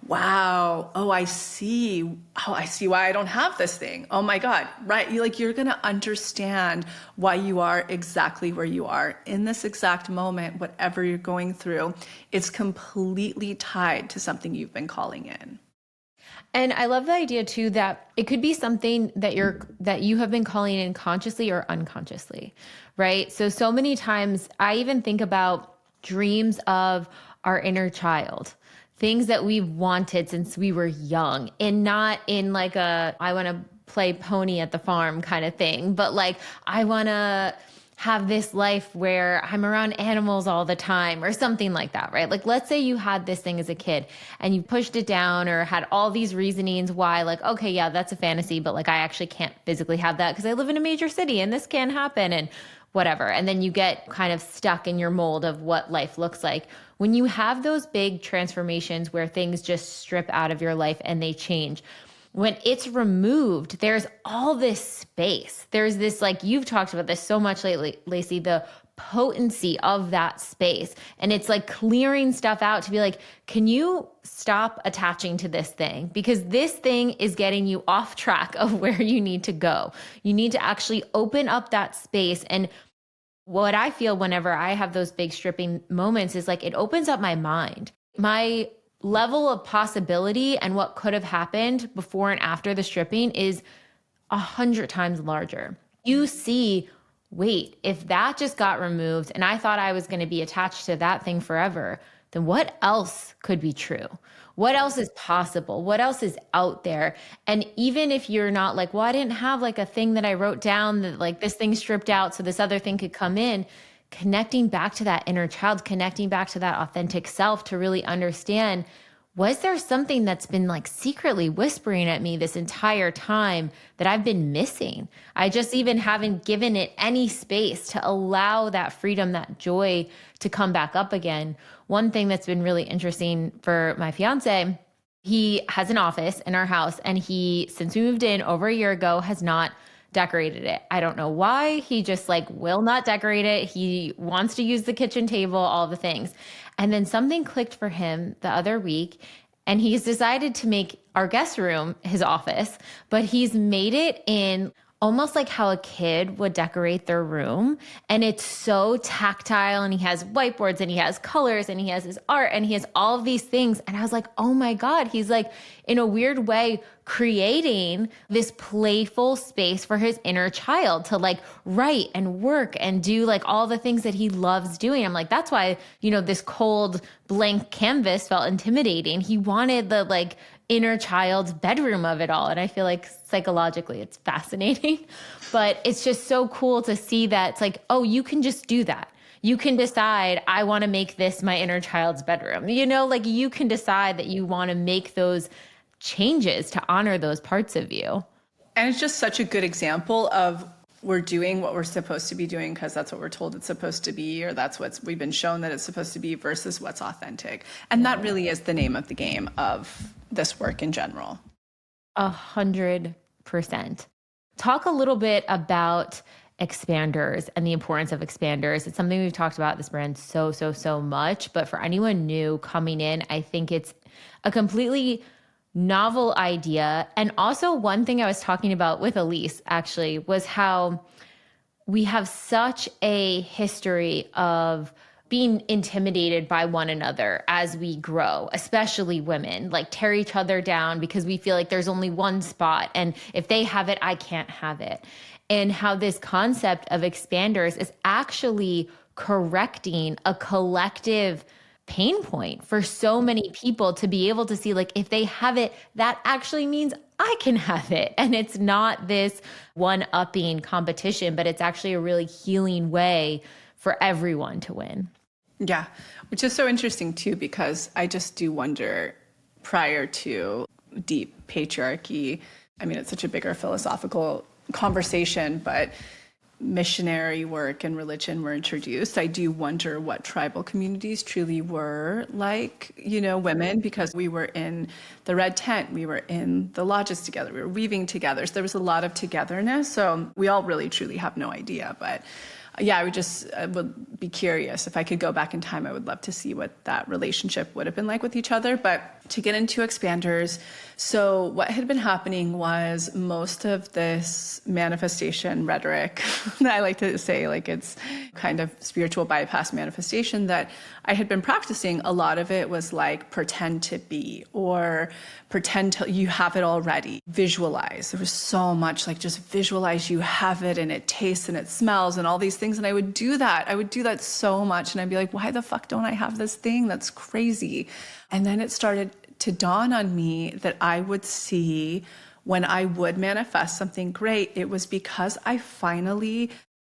wow, oh, I see. Oh, I see why I don't have this thing. Oh my God, right? You're going to understand why you are exactly where you are in this exact moment, whatever you're going through. It's completely tied to something you've been calling in. And I love the idea too that it could be something that you have been calling in consciously or unconsciously, right? So many times I even think about dreams of our inner child, things that we've wanted since we were young, and not in like a, I want to play pony at the farm kind of thing, but like, I want to have this life where I'm around animals all the time or something like that, right? Like, let's say you had this thing as a kid and you pushed it down or had all these reasonings why, like, okay, yeah, that's a fantasy, but like, I actually can't physically have that because I live in a major city and this can't happen and whatever. And then you get kind of stuck in your mold of what life looks like. When you have those big transformations where things just strip out of your life and they change, when it's removed, there's all this space. There's this, like, you've talked about this so much lately, Lacy, the potency of that space. And it's like clearing stuff out to be like, can you stop attaching to this thing? Because this thing is getting you off track of where you need to go. You need to actually open up that space. And what I feel whenever I have those big stripping moments is like, it opens up my mind. My level of possibility and what could have happened before and after the stripping is 100 times larger. You see, wait, if that just got removed and I thought I was going to be attached to that thing forever, then what else could be true? What else is possible? What else is out there? And even if you're not like, well, I didn't have like a thing that I wrote down that like this thing stripped out so this other thing could come in, connecting back to that inner child, connecting back to that authentic self to really understand, was there something that's been like secretly whispering at me this entire time that I've been missing? I just even haven't given it any space to allow that freedom, that joy to come back up again. One thing that's been really interesting for my fiance, he has an office in our house and he, since we moved in over a year ago, has not decorated it. I don't know why. He just like will not decorate it. He wants to use the kitchen table, all the things. And then something clicked for him the other week And he's decided to make our guest room his office, but he's made it in almost like how a kid would decorate their room. And it's so tactile, and he has whiteboards and he has colors and he has his art and he has all of these things. And I was like, oh my God, he's like in a weird way creating this playful space for his inner child to like write and work and do like all the things that he loves doing. I'm like, that's why, this cold blank canvas felt intimidating. He wanted the like inner child's bedroom of it all. And I feel like psychologically it's fascinating, but it's just so cool to see that it's like, oh, you can just do that. You can decide, I want to make this my inner child's bedroom. Like you can decide that you want to make those changes to honor those parts of you. And it's just such a good example of we're doing what we're supposed to be doing because that's what we're told it's supposed to be, or that's what we've been shown that it's supposed to be versus what's authentic. And that really is the name of the game of this work in general. 100%. Talk a little bit about expanders and the importance of expanders. It's something we've talked about this brand so much, but for anyone new coming in, I think it's a completely novel idea. And also one thing I was talking about with Elise actually was how we have such a history of being intimidated by one another as we grow, especially women, like tear each other down because we feel like there's only one spot. And if they have it, I can't have it. And how this concept of expanders is actually correcting a collective pain point for so many people to be able to see, like, if they have it, that actually means I can have it. And it's not this one-upping competition, but it's actually a really healing way for everyone to win. Yeah, which is so interesting too, because I just do wonder, prior to deep patriarchy, I mean, it's such a bigger philosophical conversation, but missionary work and religion were introduced. I do wonder what tribal communities truly were like, women, because we were in the red tent, we were in the lodges together, we were weaving together. So there was a lot of togetherness. So we all really truly have no idea. But yeah, I would be curious. If I could go back in time, I would love to see what that relationship would have been like with each other. But to get into expanders, so what had been happening was most of this manifestation rhetoric, I like to say, like, it's kind of spiritual bypass manifestation that I had been practicing. A lot of it was like pretend to be, or pretend to, you have it already, visualize. There was so much like just visualize you have it and it tastes and it smells and all these things. And I would do that so much. And I'd be like, why the fuck don't I have this thing? That's crazy. And then it started to dawn on me that I would see when I would manifest something great, it was because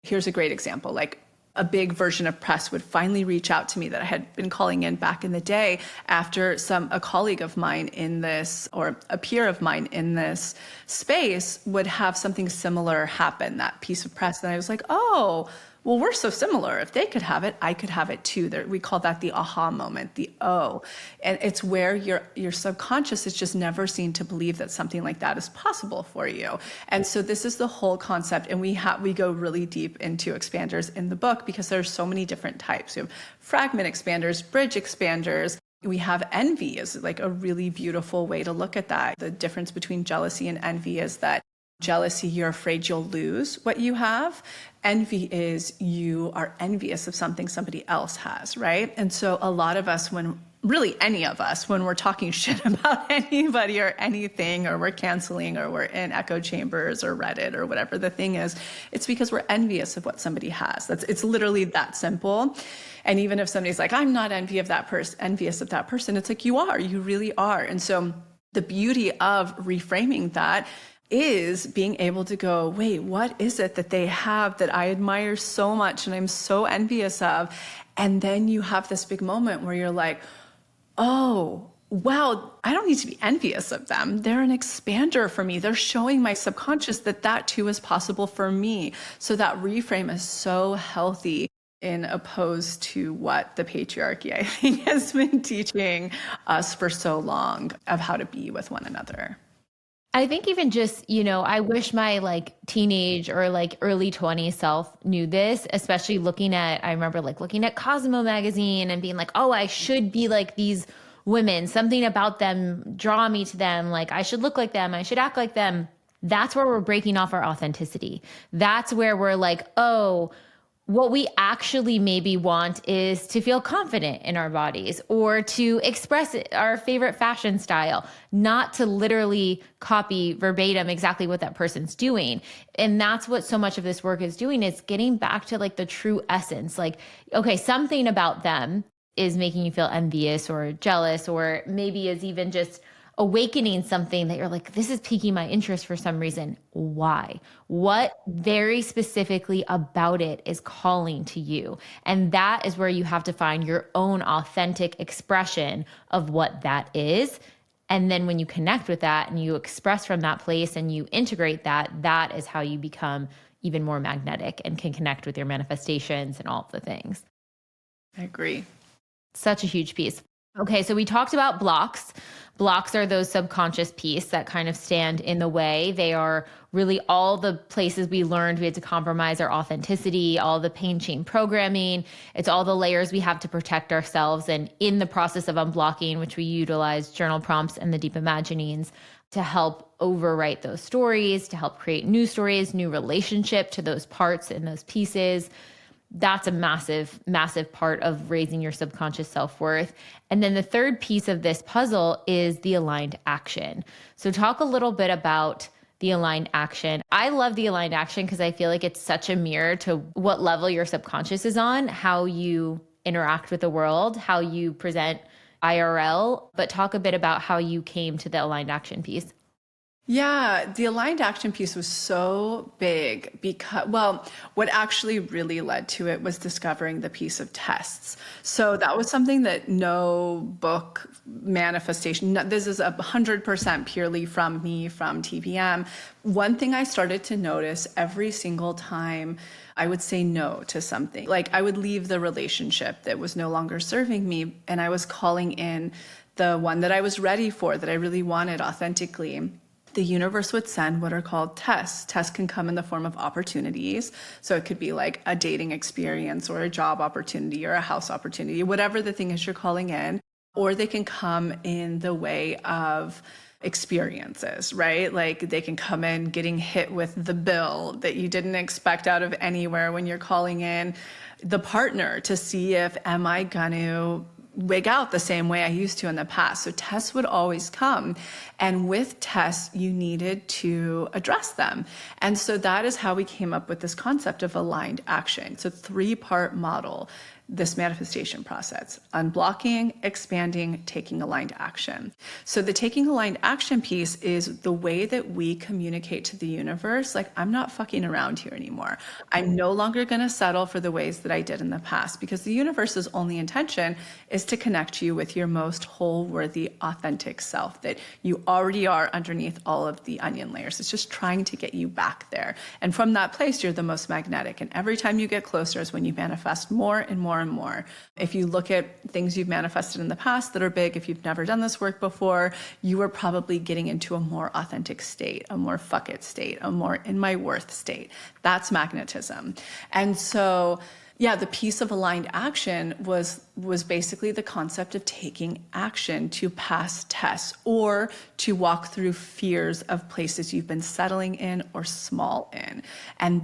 here's a great example, like a big version of press would finally reach out to me that I had been calling in back in the day after a colleague of mine in this, or a peer of mine in this space would have something similar happen, that piece of press. And I was like, oh, well, we're so similar. If they could have it, I could have it too. We call that the aha moment, the oh. And it's where your subconscious is just never seen to believe that something like that is possible for you. And so this is the whole concept. And we go really deep into expanders in the book because there's so many different types. We have fragment expanders, bridge expanders. We have envy is like a really beautiful way to look at that. The difference between jealousy and envy is that jealousy, you're afraid you'll lose what you have. Envy is you are envious of something somebody else has, right? And so a lot of us, any of us, when we're talking shit about anybody or anything, or we're canceling, or we're in echo chambers or Reddit or whatever the thing is, it's because we're envious of what somebody has. It's literally that simple. And even if somebody's like, I'm not envious of that person, it's like, you are, you really are. And so the beauty of reframing that is being able to go, wait, what is it that they have that I admire so much and I'm so envious of? And then you have this big moment where you're like, oh, wow, I don't need to be envious of them. They're an expander for me. They're showing my subconscious that too is possible for me. So that reframe is so healthy, in opposed to what the patriarchy, I think, has been teaching us for so long of how to be with one another. I think even just, I wish my like teenage or like early 20s self knew this, especially I remember like looking at Cosmo magazine and being like, oh, I should be like these women, something about them draw me to them. Like I should look like them. I should act like them. That's where we're breaking off our authenticity. That's where we're like, oh, what we actually maybe want is to feel confident in our bodies or to express our favorite fashion style, not to literally copy verbatim exactly what that person's doing. And that's what so much of this work is doing, is getting back to like the true essence. Like, okay, something about them is making you feel envious or jealous, or maybe is even just awakening something that you're like, this is piquing my interest for some reason. Why? What very specifically about it is calling to you? And that is where you have to find your own authentic expression of what that is. And then when you connect with that and you express from that place and you integrate that, that is how you become even more magnetic and can connect with your manifestations and all of the things. I agree. Such a huge piece. Okay, so we talked about blocks. Blocks are those subconscious pieces that kind of stand in the way. They are really all the places we learned we had to compromise our authenticity, all the pain chain programming. It's all the layers we have to protect ourselves. And in the process of unblocking, which we utilize journal prompts and the deep imaginings to help overwrite those stories, to help create new stories, new relationship to those parts and those pieces. That's a massive, massive part of raising your subconscious self-worth. And then the third piece of this puzzle is the aligned action. So talk a little bit about the aligned action. I love the aligned action because I feel like it's such a mirror to what level your subconscious is on, how you interact with the world, how you present IRL, but talk a bit about how you came to the aligned action piece. Yeah, the aligned action piece was so big because, well, what actually really led to it was discovering the piece of tests. So that was something that no book manifestation, this is 100% purely from me, from TBM. One thing I started to notice every single time I would say no to something, like I would leave the relationship that was no longer serving me, and I was calling in the one that I was ready for, that I really wanted authentically. The universe would send what are called tests. Tests can come in the form of opportunities. So it could be like a dating experience or a job opportunity or a house opportunity, whatever the thing is you're calling in. Or they can come in the way of experiences, right? Like they can come in getting hit with the bill that you didn't expect out of anywhere when you're calling in the partner to see if, am I going to wig out the same way I used to in the past. So tests would always come. And with tests, you needed to address them. And so that is how we came up with this concept of aligned action. It's a 3-part model, this manifestation process: unblocking, expanding, taking aligned action. So the taking aligned action piece is the way that we communicate to the universe, like, I'm not fucking around here anymore. I'm no longer going to settle for the ways that I did in the past, because the universe's only intention is to connect you with your most whole, worthy, authentic self that you already are underneath all of the onion layers. It's just trying to get you back there. And from that place, you're the most magnetic. And every time you get closer is when you manifest more and more and more. If you look at things you've manifested in the past that are big, if you've never done this work before, you are probably getting into a more authentic state, a more fuck it state, a more in my worth state. That's magnetism. And so, yeah, the piece of aligned action was basically the concept of taking action to pass tests or to walk through fears of places you've been settling in or small in. And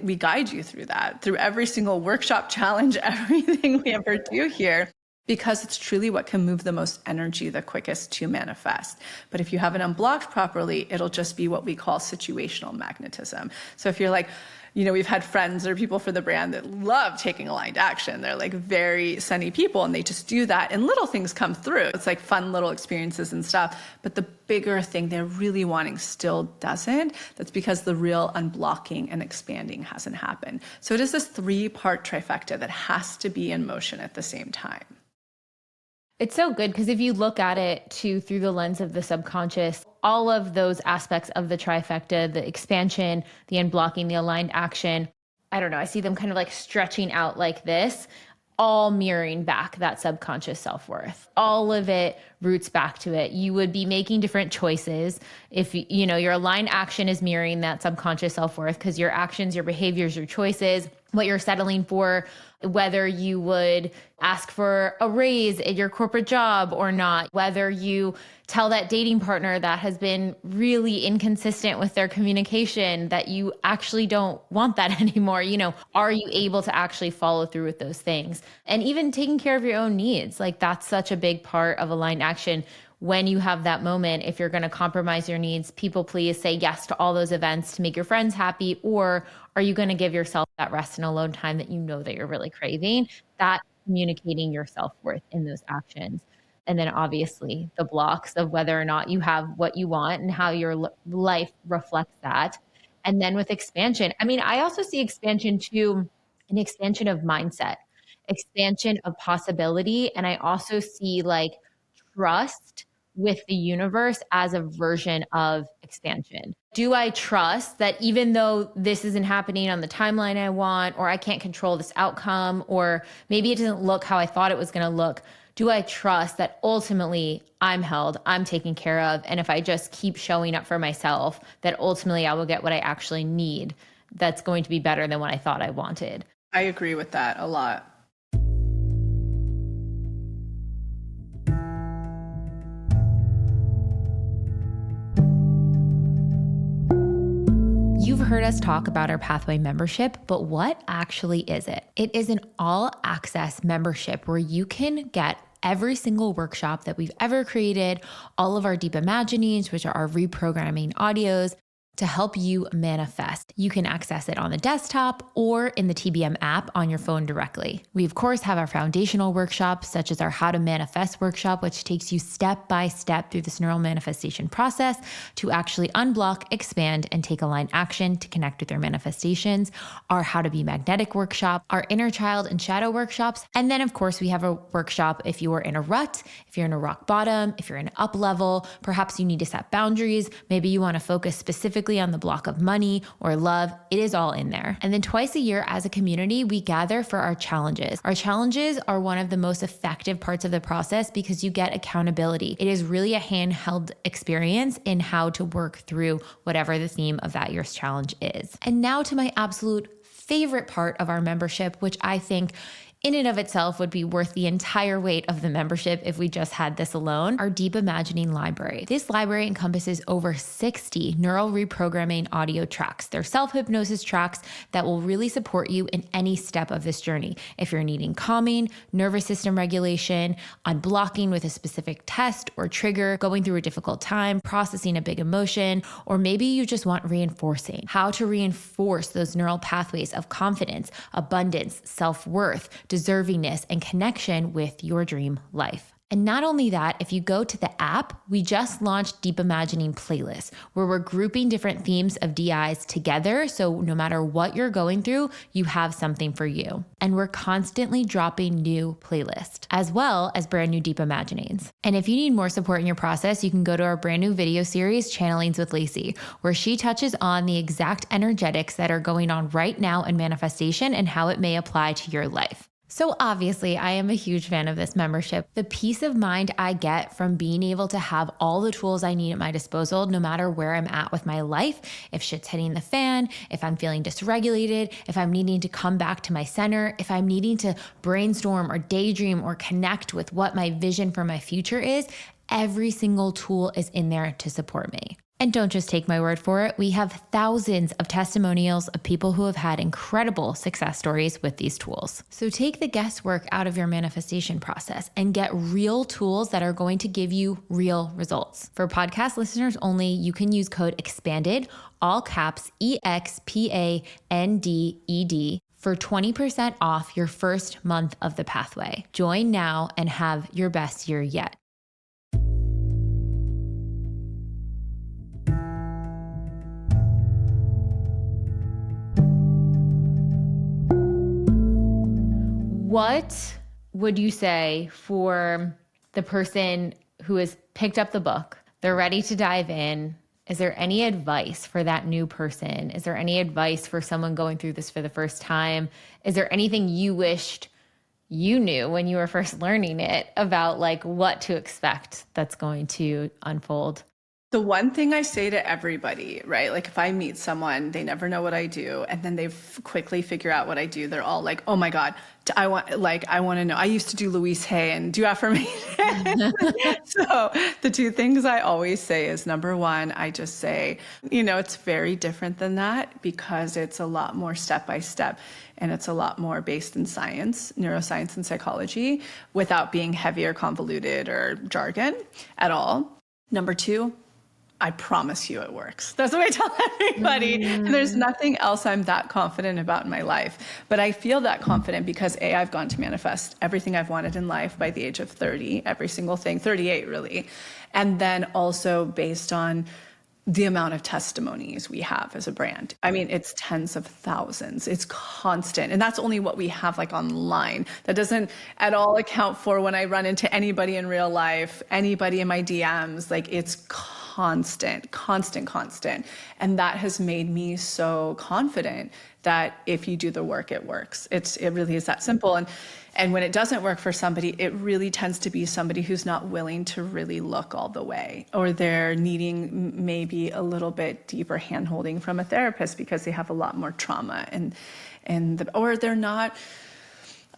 we guide you through that, through every single workshop, challenge, everything we ever do here, because it's truly what can move the most energy the quickest to manifest. But if you haven't unblocked properly, it'll just be what we call situational magnetism. So if you're like, we've had friends or people for the brand that love taking aligned action. They're like very sunny people and they just do that and little things come through. It's like fun little experiences and stuff. But the bigger thing they're really wanting still doesn't. That's because the real unblocking and expanding hasn't happened. So it is this 3-part trifecta that has to be in motion at the same time. It's so good because if you look at it too through the lens of the subconscious, all of those aspects of the trifecta, the expansion, the unblocking, the aligned action, I don't know, I see them kind of like stretching out like this, all mirroring back that subconscious self-worth. All of it roots back to it. You would be making different choices if, your aligned action is mirroring that subconscious self-worth, because your actions, your behaviors, your choices what you're settling for, whether you would ask for a raise at your corporate job or not, whether you tell that dating partner that has been really inconsistent with their communication that you actually don't want that anymore. Are you able to actually follow through with those things? And even taking care of your own needs. Like, that's such a big part of aligned action. When you have that moment, if you're going to compromise your needs, people please say yes to all those events to make your friends happy, or are you going to give yourself that rest and alone time that that you're really craving? That communicating your self-worth in those actions. And then obviously the blocks of whether or not you have what you want and how your life reflects that. And then with expansion, I also see expansion too, an expansion of mindset, expansion of possibility. And I also see like trust with the universe as a version of expansion. Do I trust that even though this isn't happening on the timeline I want, or I can't control this outcome, or maybe it doesn't look how I thought it was going to look, do I trust that ultimately I'm held, I'm taken care of, and if I just keep showing up for myself, that ultimately I will get what I actually need that's going to be better than what I thought I wanted? I agree with that a lot. You've heard us talk about our Pathway membership, but what actually is it? It is an all-access membership where you can get every single workshop that we've ever created, all of our deep imaginings, which are our reprogramming audios, to help you manifest. You can access it on the desktop or in the TBM app on your phone directly. We, of course, have our foundational workshops, such as our How to Manifest workshop, which takes you step by step through this neural manifestation process to actually unblock, expand, and take aligned action to connect with your manifestations. Our How to Be Magnetic workshop, our Inner Child and Shadow workshops. And then, of course, we have a workshop if you are in a rut, if you're in a rock bottom, if you're in an up level, perhaps you need to set boundaries. Maybe you want to focus specifically on the block of money or love. It is all in there. And then twice a year as a community, we gather for our challenges. Our challenges are one of the most effective parts of the process because you get accountability. It is really a handheld experience in how to work through whatever the theme of that year's challenge is. And now to my absolute favorite part of our membership, which I think in and of itself would be worth the entire weight of the membership if we just had this alone, our Deep Imagining library. This library encompasses over 60 neural reprogramming audio tracks. They're self-hypnosis tracks that will really support you in any step of this journey. If you're needing calming, nervous system regulation, unblocking with a specific test or trigger, going through a difficult time, processing a big emotion, or maybe you just want reinforcing, how to reinforce those neural pathways of confidence, abundance, self-worth, deservingness, and connection with your dream life. And not only that, if you go to the app, we just launched Deep Imagining playlists where we're grouping different themes of DIs together. So no matter what you're going through, you have something for you. And we're constantly dropping new playlists as well as brand new Deep Imaginings. And if you need more support in your process, you can go to our brand new video series, Channelings with Lacy, where she touches on the exact energetics that are going on right now in manifestation and how it may apply to your life. So obviously, I am a huge fan of this membership. The peace of mind I get from being able to have all the tools I need at my disposal, no matter where I'm at with my life, if shit's hitting the fan, if I'm feeling dysregulated, if I'm needing to come back to my center, if I'm needing to brainstorm or daydream or connect with what my vision for my future is, every single tool is in there to support me. And don't just take my word for it. We have thousands of testimonials of people who have had incredible success stories with these tools. So take the guesswork out of your manifestation process and get real tools that are going to give you real results. For podcast listeners only, you can use code EXPANDED, all caps EXPANDED, for 20% off your first month of the pathway. Join now and have your best year yet. What would you say for the person who has picked up the book? They're ready to dive in. Is there any advice for that new person? Is there any advice for someone going through this for the first time? Is there anything you wished you knew when you were first learning it about like what to expect that's going to unfold? The one thing I say to everybody, right? Like if I meet someone, they never know what I do, and then they quickly figure out what I do. They're all like, "Oh my God, I want to know. I used to do Louise Hay and do affirmation." So the two things I always say is number one, I just say, it's very different than that because it's a lot more step by step and it's a lot more based in science, neuroscience and psychology without being heavy or convoluted or jargon at all. Number two, I promise you it works. That's what I tell everybody. And there's nothing else I'm that confident about in my life. But I feel that confident because A, I've gone to manifest everything I've wanted in life by the age of 30, every single thing, 38 really. And then also based on the amount of testimonies we have as a brand. I mean, it's tens of thousands. It's constant. And that's only what we have like online. That doesn't at all account for when I run into anybody in real life, anybody in my DMs. Like it's constant. And that has made me so confident that if you do the work, it works. It really is that simple. And when it doesn't work for somebody, it really tends to be somebody who's not willing to really look all the way, or they're needing maybe a little bit deeper handholding from a therapist because they have a lot more trauma or they're not.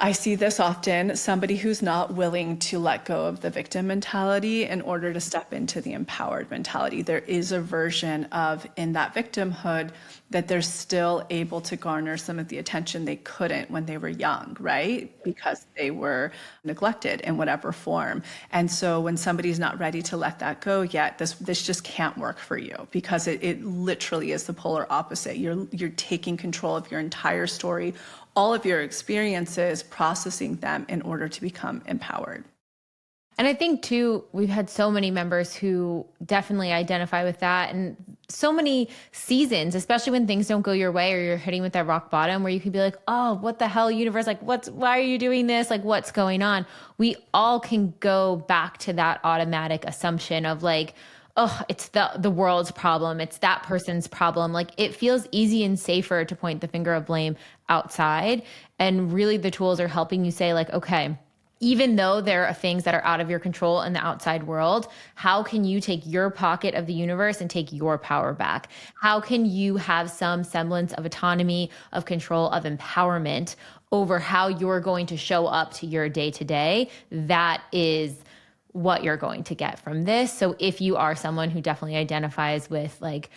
I see this often, somebody who's not willing to let go of the victim mentality in order to step into the empowered mentality. There is a version of in that victimhood that they're still able to garner some of the attention they couldn't when they were young, right? Because they were neglected in whatever form. And so when somebody's not ready to let that go yet, this just can't work for you because it literally is the polar opposite. You're taking control of your entire story, all of your experiences, processing them in order to become empowered. And I think too, we've had so many members who definitely identify with that, and so many seasons, especially when things don't go your way or you're hitting with that rock bottom where you could be like, oh, what the hell, universe? Like, why are you doing this? Like, what's going on? We all can go back to that automatic assumption of like, oh, it's the world's problem. It's that person's problem. Like it feels easy and safer to point the finger of blame outside. And really the tools are helping you say like, okay, even though there are things that are out of your control in the outside world, how can you take your pocket of the universe and take your power back? How can you have some semblance of autonomy, of control, of empowerment over how you're going to show up to your day to day? That is what you're going to get from this. So if you are someone who definitely identifies with like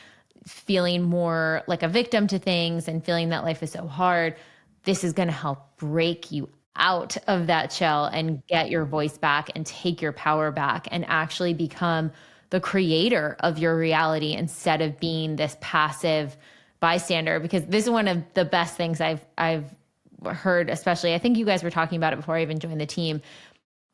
feeling more like a victim to things and feeling that life is so hard, this is going to help break you out of that shell and get your voice back and take your power back and actually become the creator of your reality instead of being this passive bystander. Because this is one of the best things I've heard, especially, I think you guys were talking about it before I even joined the team,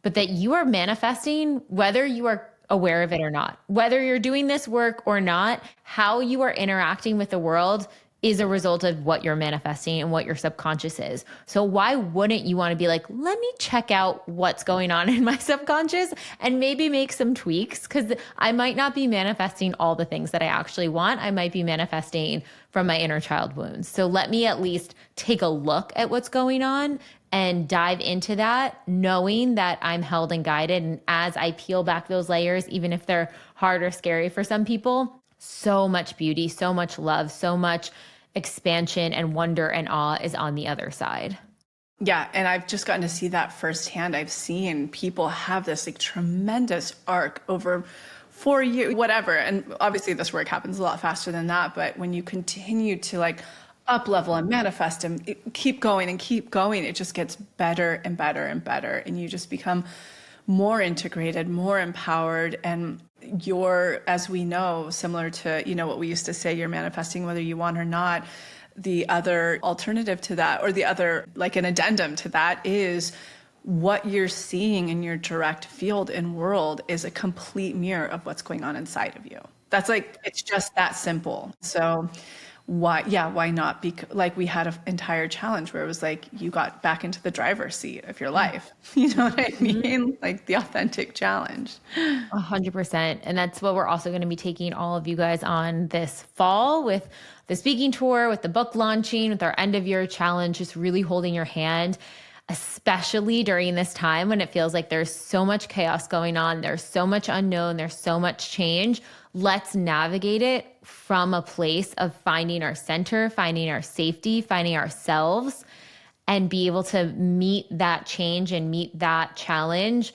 but that you are manifesting whether you are aware of it or not, whether you're doing this work or not. How you are interacting with the world is a result of what you're manifesting and what your subconscious is. So why wouldn't you want to be like, let me check out what's going on in my subconscious and maybe make some tweaks? Because I might not be manifesting all the things that I actually want. I might be manifesting from my inner child wounds. So let me at least take a look at what's going on and dive into that, knowing that I'm held and guided. And as I peel back those layers, even if they're hard or scary for some people, so much beauty, so much love, so much expansion and wonder and awe is on the other side. Yeah. And I've just gotten to see that firsthand. I've seen people have this like tremendous arc over 4 years, whatever. And obviously this work happens a lot faster than that. But when you continue to like up level and manifest and keep going, it just gets better and better and better. And you just become more integrated, more empowered. And you're, as we know, similar to, what we used to say, you're manifesting whether you want or not. The other alternative to that, or the other, like an addendum to that, is what you're seeing in your direct field and world is a complete mirror of what's going on inside of you. That's like, it's just that simple. So why not? Like we had an entire challenge where it was like, you got back into the driver's seat of your life. You know what I mean? Like the authentic challenge. 100%. And that's what we're also going to be taking all of you guys on this fall with the speaking tour, with the book launching, with our end of year challenge, just really holding your hand. especially during this time when it feels like there's so much chaos going on, there's so much unknown, there's so much change. Let's navigate it from a place of finding our center, finding our safety, finding ourselves, and be able to meet that change and meet that challenge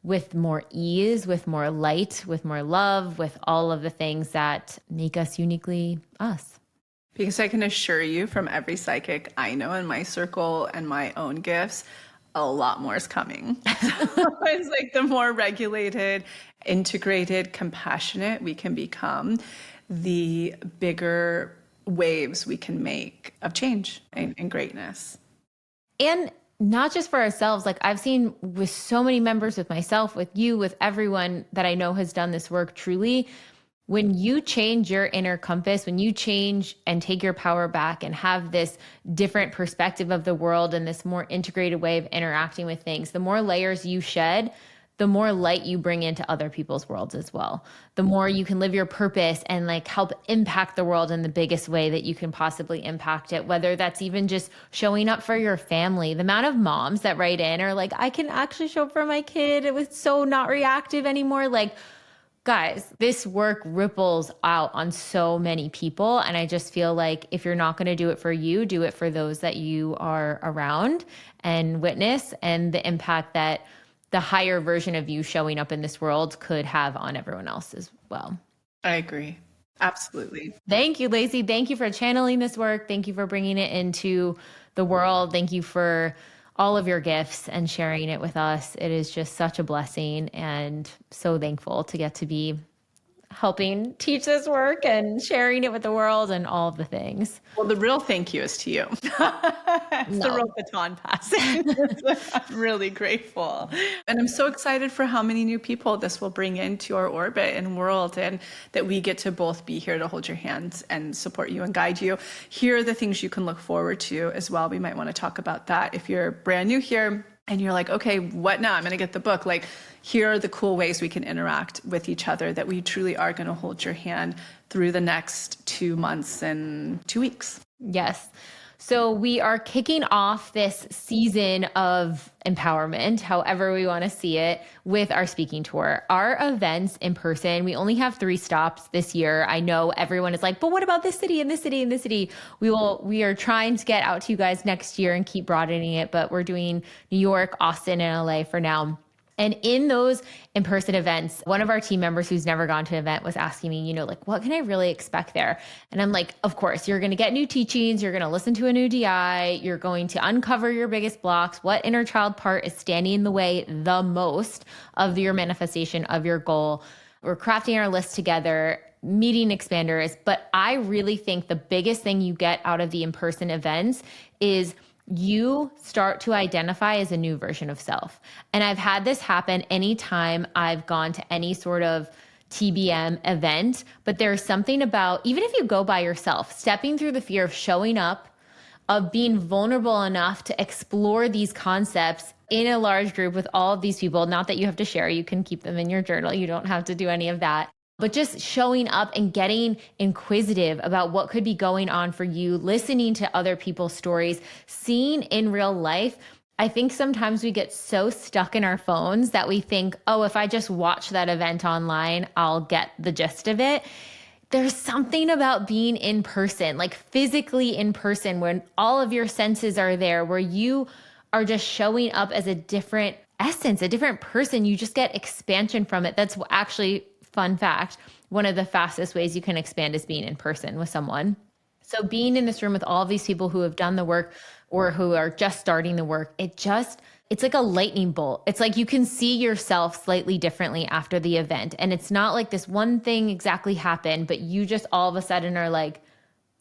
with more ease, with more light, with more love, with all of the things that make us uniquely us. Because I can assure you from every psychic I know in my circle and my own gifts, a lot more is coming. It's like the more regulated, integrated, compassionate we can become, the bigger waves we can make of change and greatness. And not just for ourselves. Like I've seen with so many members, with myself, with you, with everyone that I know has done this work, truly, when you change your inner compass, when you change and take your power back and have this different perspective of the world and this more integrated way of interacting with things, the more layers you shed, the more light you bring into other people's worlds as well. The more you can live your purpose and like help impact the world in the biggest way that you can possibly impact it, whether that's even just showing up for your family. The amount of moms that write in are like, I can actually show up for my kid. It was so not reactive anymore. Like, guys, this work ripples out on so many people. And I just feel like if you're not going to do it for you, do it for those that you are around and witness, and the impact that the higher version of you showing up in this world could have on everyone else as well. I agree. Absolutely. Thank you, Lacy. Thank you for channeling this work. Thank you for bringing it into the world. Thank you for all of your gifts and sharing it with us. It is just such a blessing, and so thankful to get to be helping teach this work and sharing it with the world and all of the things. Well, the real thank you is to you. It's the real baton passing. I'm really grateful. And I'm so excited for how many new people this will bring into our orbit and world, and that we get to both be here to hold your hands and support you and guide you. Here are the things you can look forward to as well. We might want to talk about that. If you're brand new here and you're like, okay, what now? I'm going to get the book. Like, here are the cool ways we can interact with each other, that we truly are going to hold your hand through the next 2 months and 2 weeks. Yes. So we are kicking off this season of empowerment, however we want to see it, with our speaking tour. Our events in person, we only have 3 stops this year. I know everyone is like, but what about this city and this city and this city? We are trying to get out to you guys next year and keep broadening it, but we're doing New York, Austin, and LA for now. And in those in-person events, one of our team members who's never gone to an event was asking me, like, what can I really expect there? And I'm like, of course, you're going to get new teachings. You're going to listen to a new DI. You're going to uncover your biggest blocks. What inner child part is standing in the way the most of your manifestation of your goal? We're crafting our list together, meeting expanders. But I really think the biggest thing you get out of the in-person events is you start to identify as a new version of self. And I've had this happen anytime I've gone to any sort of TBM event, but there's something about, even if you go by yourself, stepping through the fear of showing up, of being vulnerable enough to explore these concepts in a large group with all of these people. Not that you have to share, you can keep them in your journal. You don't have to do any of that. But just showing up and getting inquisitive about what could be going on for you, listening to other people's stories, seeing in real life. I think sometimes we get so stuck in our phones that we think, oh, if I just watch that event online, I'll get the gist of it. There's something about being in person, like physically in person, when all of your senses are there, where you are just showing up as a different essence, a different person. You just get expansion from it. That's actually, fun fact, one of the fastest ways you can expand is being in person with someone. So being in this room with all of these people who have done the work or who are just starting the work, it's like a lightning bolt. It's like you can see yourself slightly differently after the event. And it's not like this one thing exactly happened, but you just all of a sudden are like,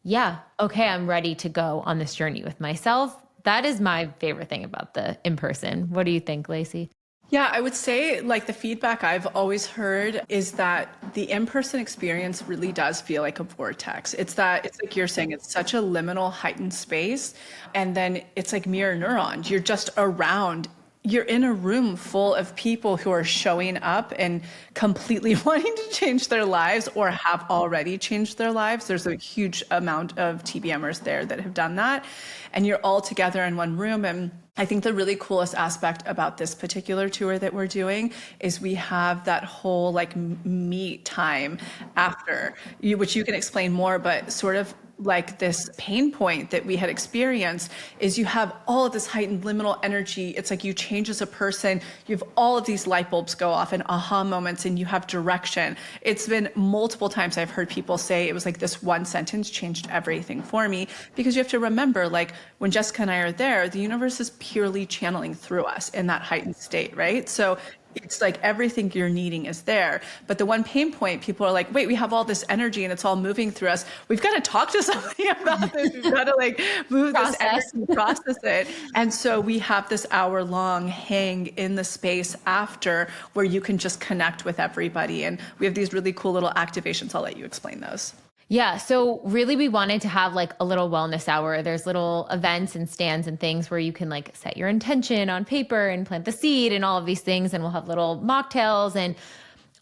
yeah, okay, I'm ready to go on this journey with myself. That is my favorite thing about the in-person. What do you think, Lacy? Yeah, I would say like the feedback I've always heard is that the in-person experience really does feel like a vortex. It's like you're saying, it's such a liminal heightened space. And then it's like mirror neurons. You're just around you're in a room full of people who are showing up and completely wanting to change their lives or have already changed their lives. There's a huge amount of TBMers there that have done that. And you're all together in one room. And I think the really coolest aspect about this particular tour that we're doing is we have that whole like meet time after, which you can explain more, but sort of like this pain point that we had experienced is you have all of this heightened liminal energy. It's like you change as a person. You have all of these light bulbs go off and aha moments, and you have direction. It's been multiple times I've heard people say it was like this one sentence changed everything for me, because you have to remember, like when Jessica and I are there, the universe is purely channeling through us in that heightened state, right? So it's like everything you're needing is there. But the one pain point, people are like, wait, we have all this energy and it's all moving through us. We've got to talk to somebody about this. We've got to like move this energy, process it. And so we have this hour-long hang in the space after where you can just connect with everybody. And we have these really cool little activations. I'll let you explain those. Yeah. So really we wanted to have like a little wellness hour. There's little events and stands and things where you can like set your intention on paper and plant the seed and all of these things. And we'll have little mocktails and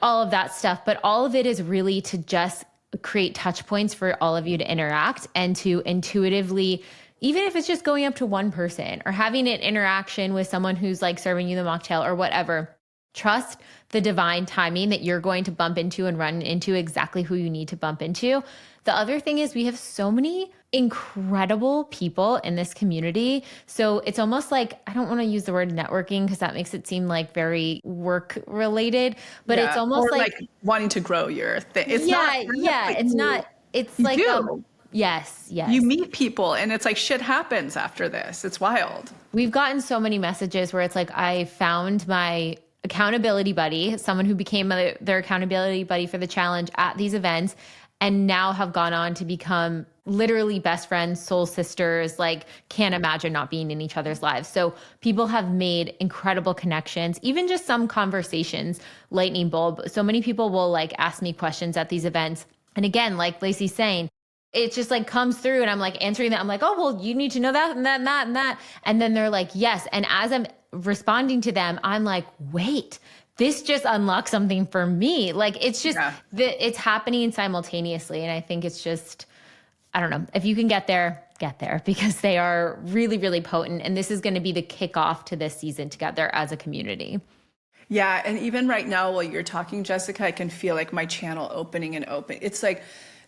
all of that stuff. But all of it is really to just create touch points for all of you to interact and to intuitively, even if it's just going up to one person or having an interaction with someone who's like serving you the mocktail or whatever, trust the divine timing that you're going to bump into and run into exactly who you need to bump into. The other thing is we have so many incredible people in this community. So it's almost like, I don't want to use the word networking because that makes it seem like very work related, but it's almost like wanting to grow your thing. It's like, yes. You meet people and it's like shit happens after this. It's wild. We've gotten so many messages where it's like, I found my accountability buddy, someone who became their accountability buddy for the challenge at these events, and now have gone on to become literally best friends, soul sisters, like can't imagine not being in each other's lives. So people have made incredible connections, even just some conversations, lightning bulb. So many people will like ask me questions at these events. And again, like Lacy's saying, it just like comes through and I'm like answering that. I'm like, oh, well, you need to know that and that and that and that. And then they're like, yes. And as I'm responding to them, I'm like, wait, this just unlocked something for me. Like, it's just, it's happening simultaneously. And I think it's just, I don't know, if you can get there because they are really, really potent. And this is going to be the kickoff to this season together as a community. Yeah. And even right now, while you're talking, Jessica, I can feel like my channel opening and open. It's like,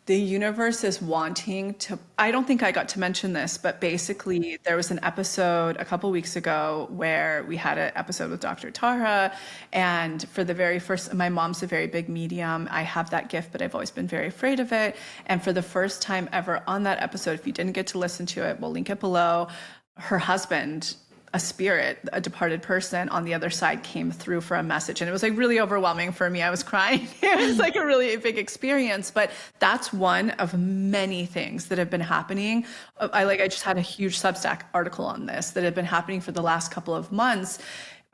the universe is wanting to, I don't think I got to mention this, but basically there was an episode a couple weeks ago where we had an episode with Dr. Tara. And for the very first, my mom's a very big medium. I have that gift, but I've always been very afraid of it. And for the first time ever on that episode, if you didn't get to listen to it, we'll link it below. Her husband, a spirit, a departed person on the other side, came through for a message. And it was like really overwhelming for me. I was crying. It was like a really big experience, but that's one of many things that have been happening. I just had a huge Substack article on this that had been happening for the last couple of months.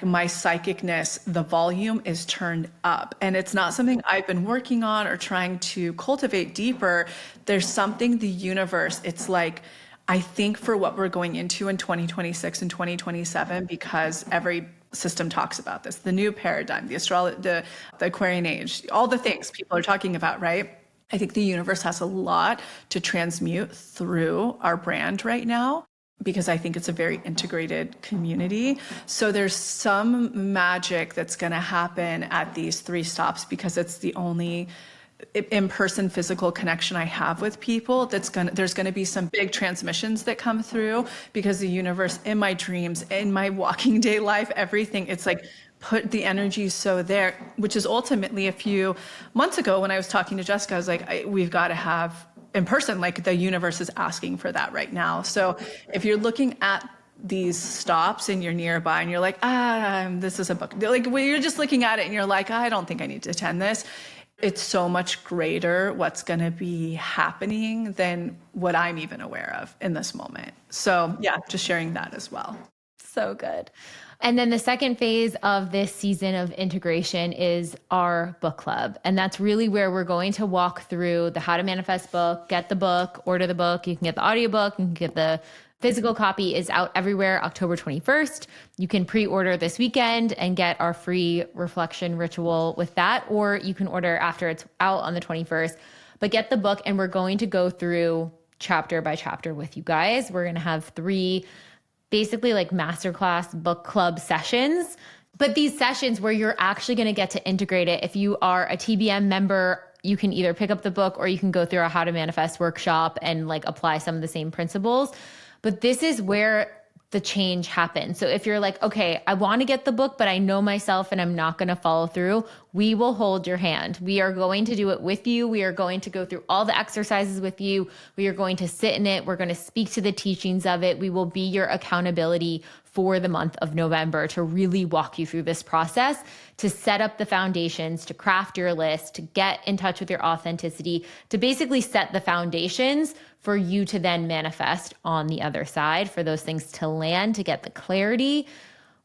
My psychicness, the volume is turned up, and it's not something I've been working on or trying to cultivate deeper. There's something, the universe, it's like, I think for what we're going into in 2026 and 2027, because every system talks about this, the new paradigm, the Aquarian age, all the things people are talking about, right? I think the universe has a lot to transmute through our brand right now, because I think it's a very integrated community. So there's some magic that's going to happen at these 3 stops, because it's the only in-person physical connection I have with people. There's going to be some big transmissions that come through, because the universe, in my dreams, in my walking day life, everything, it's like put the energy so there, which is ultimately a few months ago when I was talking to Jessica, I was like, we've got to have in person, like the universe is asking for that right now. So if you're looking at these stops and you're nearby and you're like, this is a book, like when you're just looking at it and you're like, I don't think I need to attend this. It's so much greater what's going to be happening than what I'm even aware of in this moment. So yeah, just sharing that as well. So good. And then the second phase of this season of integration is our book club. And that's really where we're going to walk through the How to Manifest book, get the book, order the book. You can get the audiobook, you can get the Physical copy is out everywhere October 21st. You can pre-order this weekend and get our free reflection ritual with that, or you can order after it's out on the 21st. But get the book, and we're going to go through chapter by chapter with you guys. We're going to have 3 basically like masterclass book club sessions, but these sessions where you're actually going to get to integrate it. If you are a TBM member, you can either pick up the book or you can go through a How to Manifest workshop and like apply some of the same principles. But this is where the change happens. So if you're like, okay, I want to get the book, but I know myself and I'm not going to follow through, we will hold your hand. We are going to do it with you. We are going to go through all the exercises with you. We are going to sit in it. We're going to speak to the teachings of it. We will be your accountability for the month of November to really walk you through this process, to set up the foundations, to craft your list, to get in touch with your authenticity, to basically set the foundations for you to then manifest on the other side, for those things to land, to get the clarity.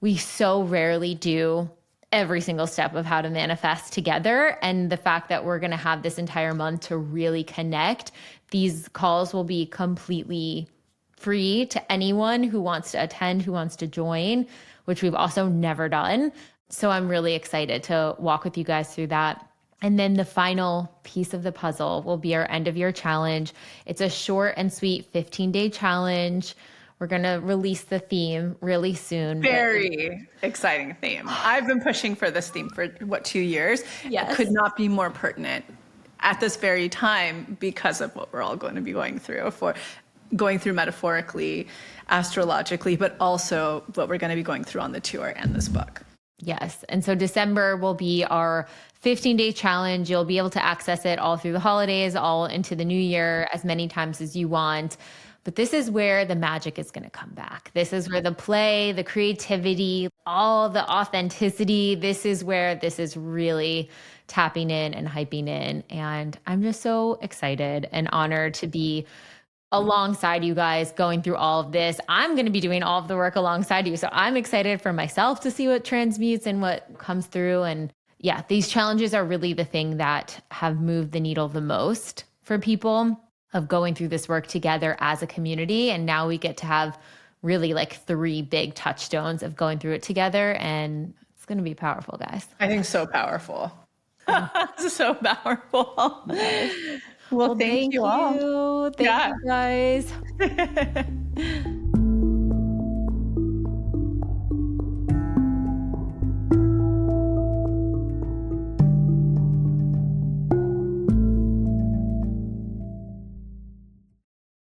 We so rarely do every single step of how to manifest together. And the fact that we're going to have this entire month to really connect, these calls will be completely free to anyone who wants to attend, who wants to join, which we've also never done. So I'm really excited to walk with you guys through that. And then the final piece of the puzzle will be our end of year challenge. It's a short and sweet 15-day challenge. We're going to release the theme really soon. Very exciting theme. I've been pushing for this theme for 2 years? Yes. It could not be more pertinent at this very time because of what we're all going to be going through metaphorically, astrologically, but also what we're going to be going through on the tour and this book. Yes. And so December will be our 15-day challenge. You'll be able to access it all through the holidays, all into the new year, as many times as you want. But this is where the magic is going to come back. This is where the play, the creativity, all the authenticity, this is where this is really tapping in and hyping in. And I'm just so excited and honored to be alongside you guys going through all of this. I'm going to be doing all of the work alongside you. So I'm excited for myself to see what transmutes and what comes through. And yeah, these challenges are really the thing that have moved the needle the most for people, of going through this work together as a community. And now we get to have really like 3 big touchstones of going through it together. And it's going to be powerful, guys. I think so powerful. So powerful. Well, thank you all. Thank you guys.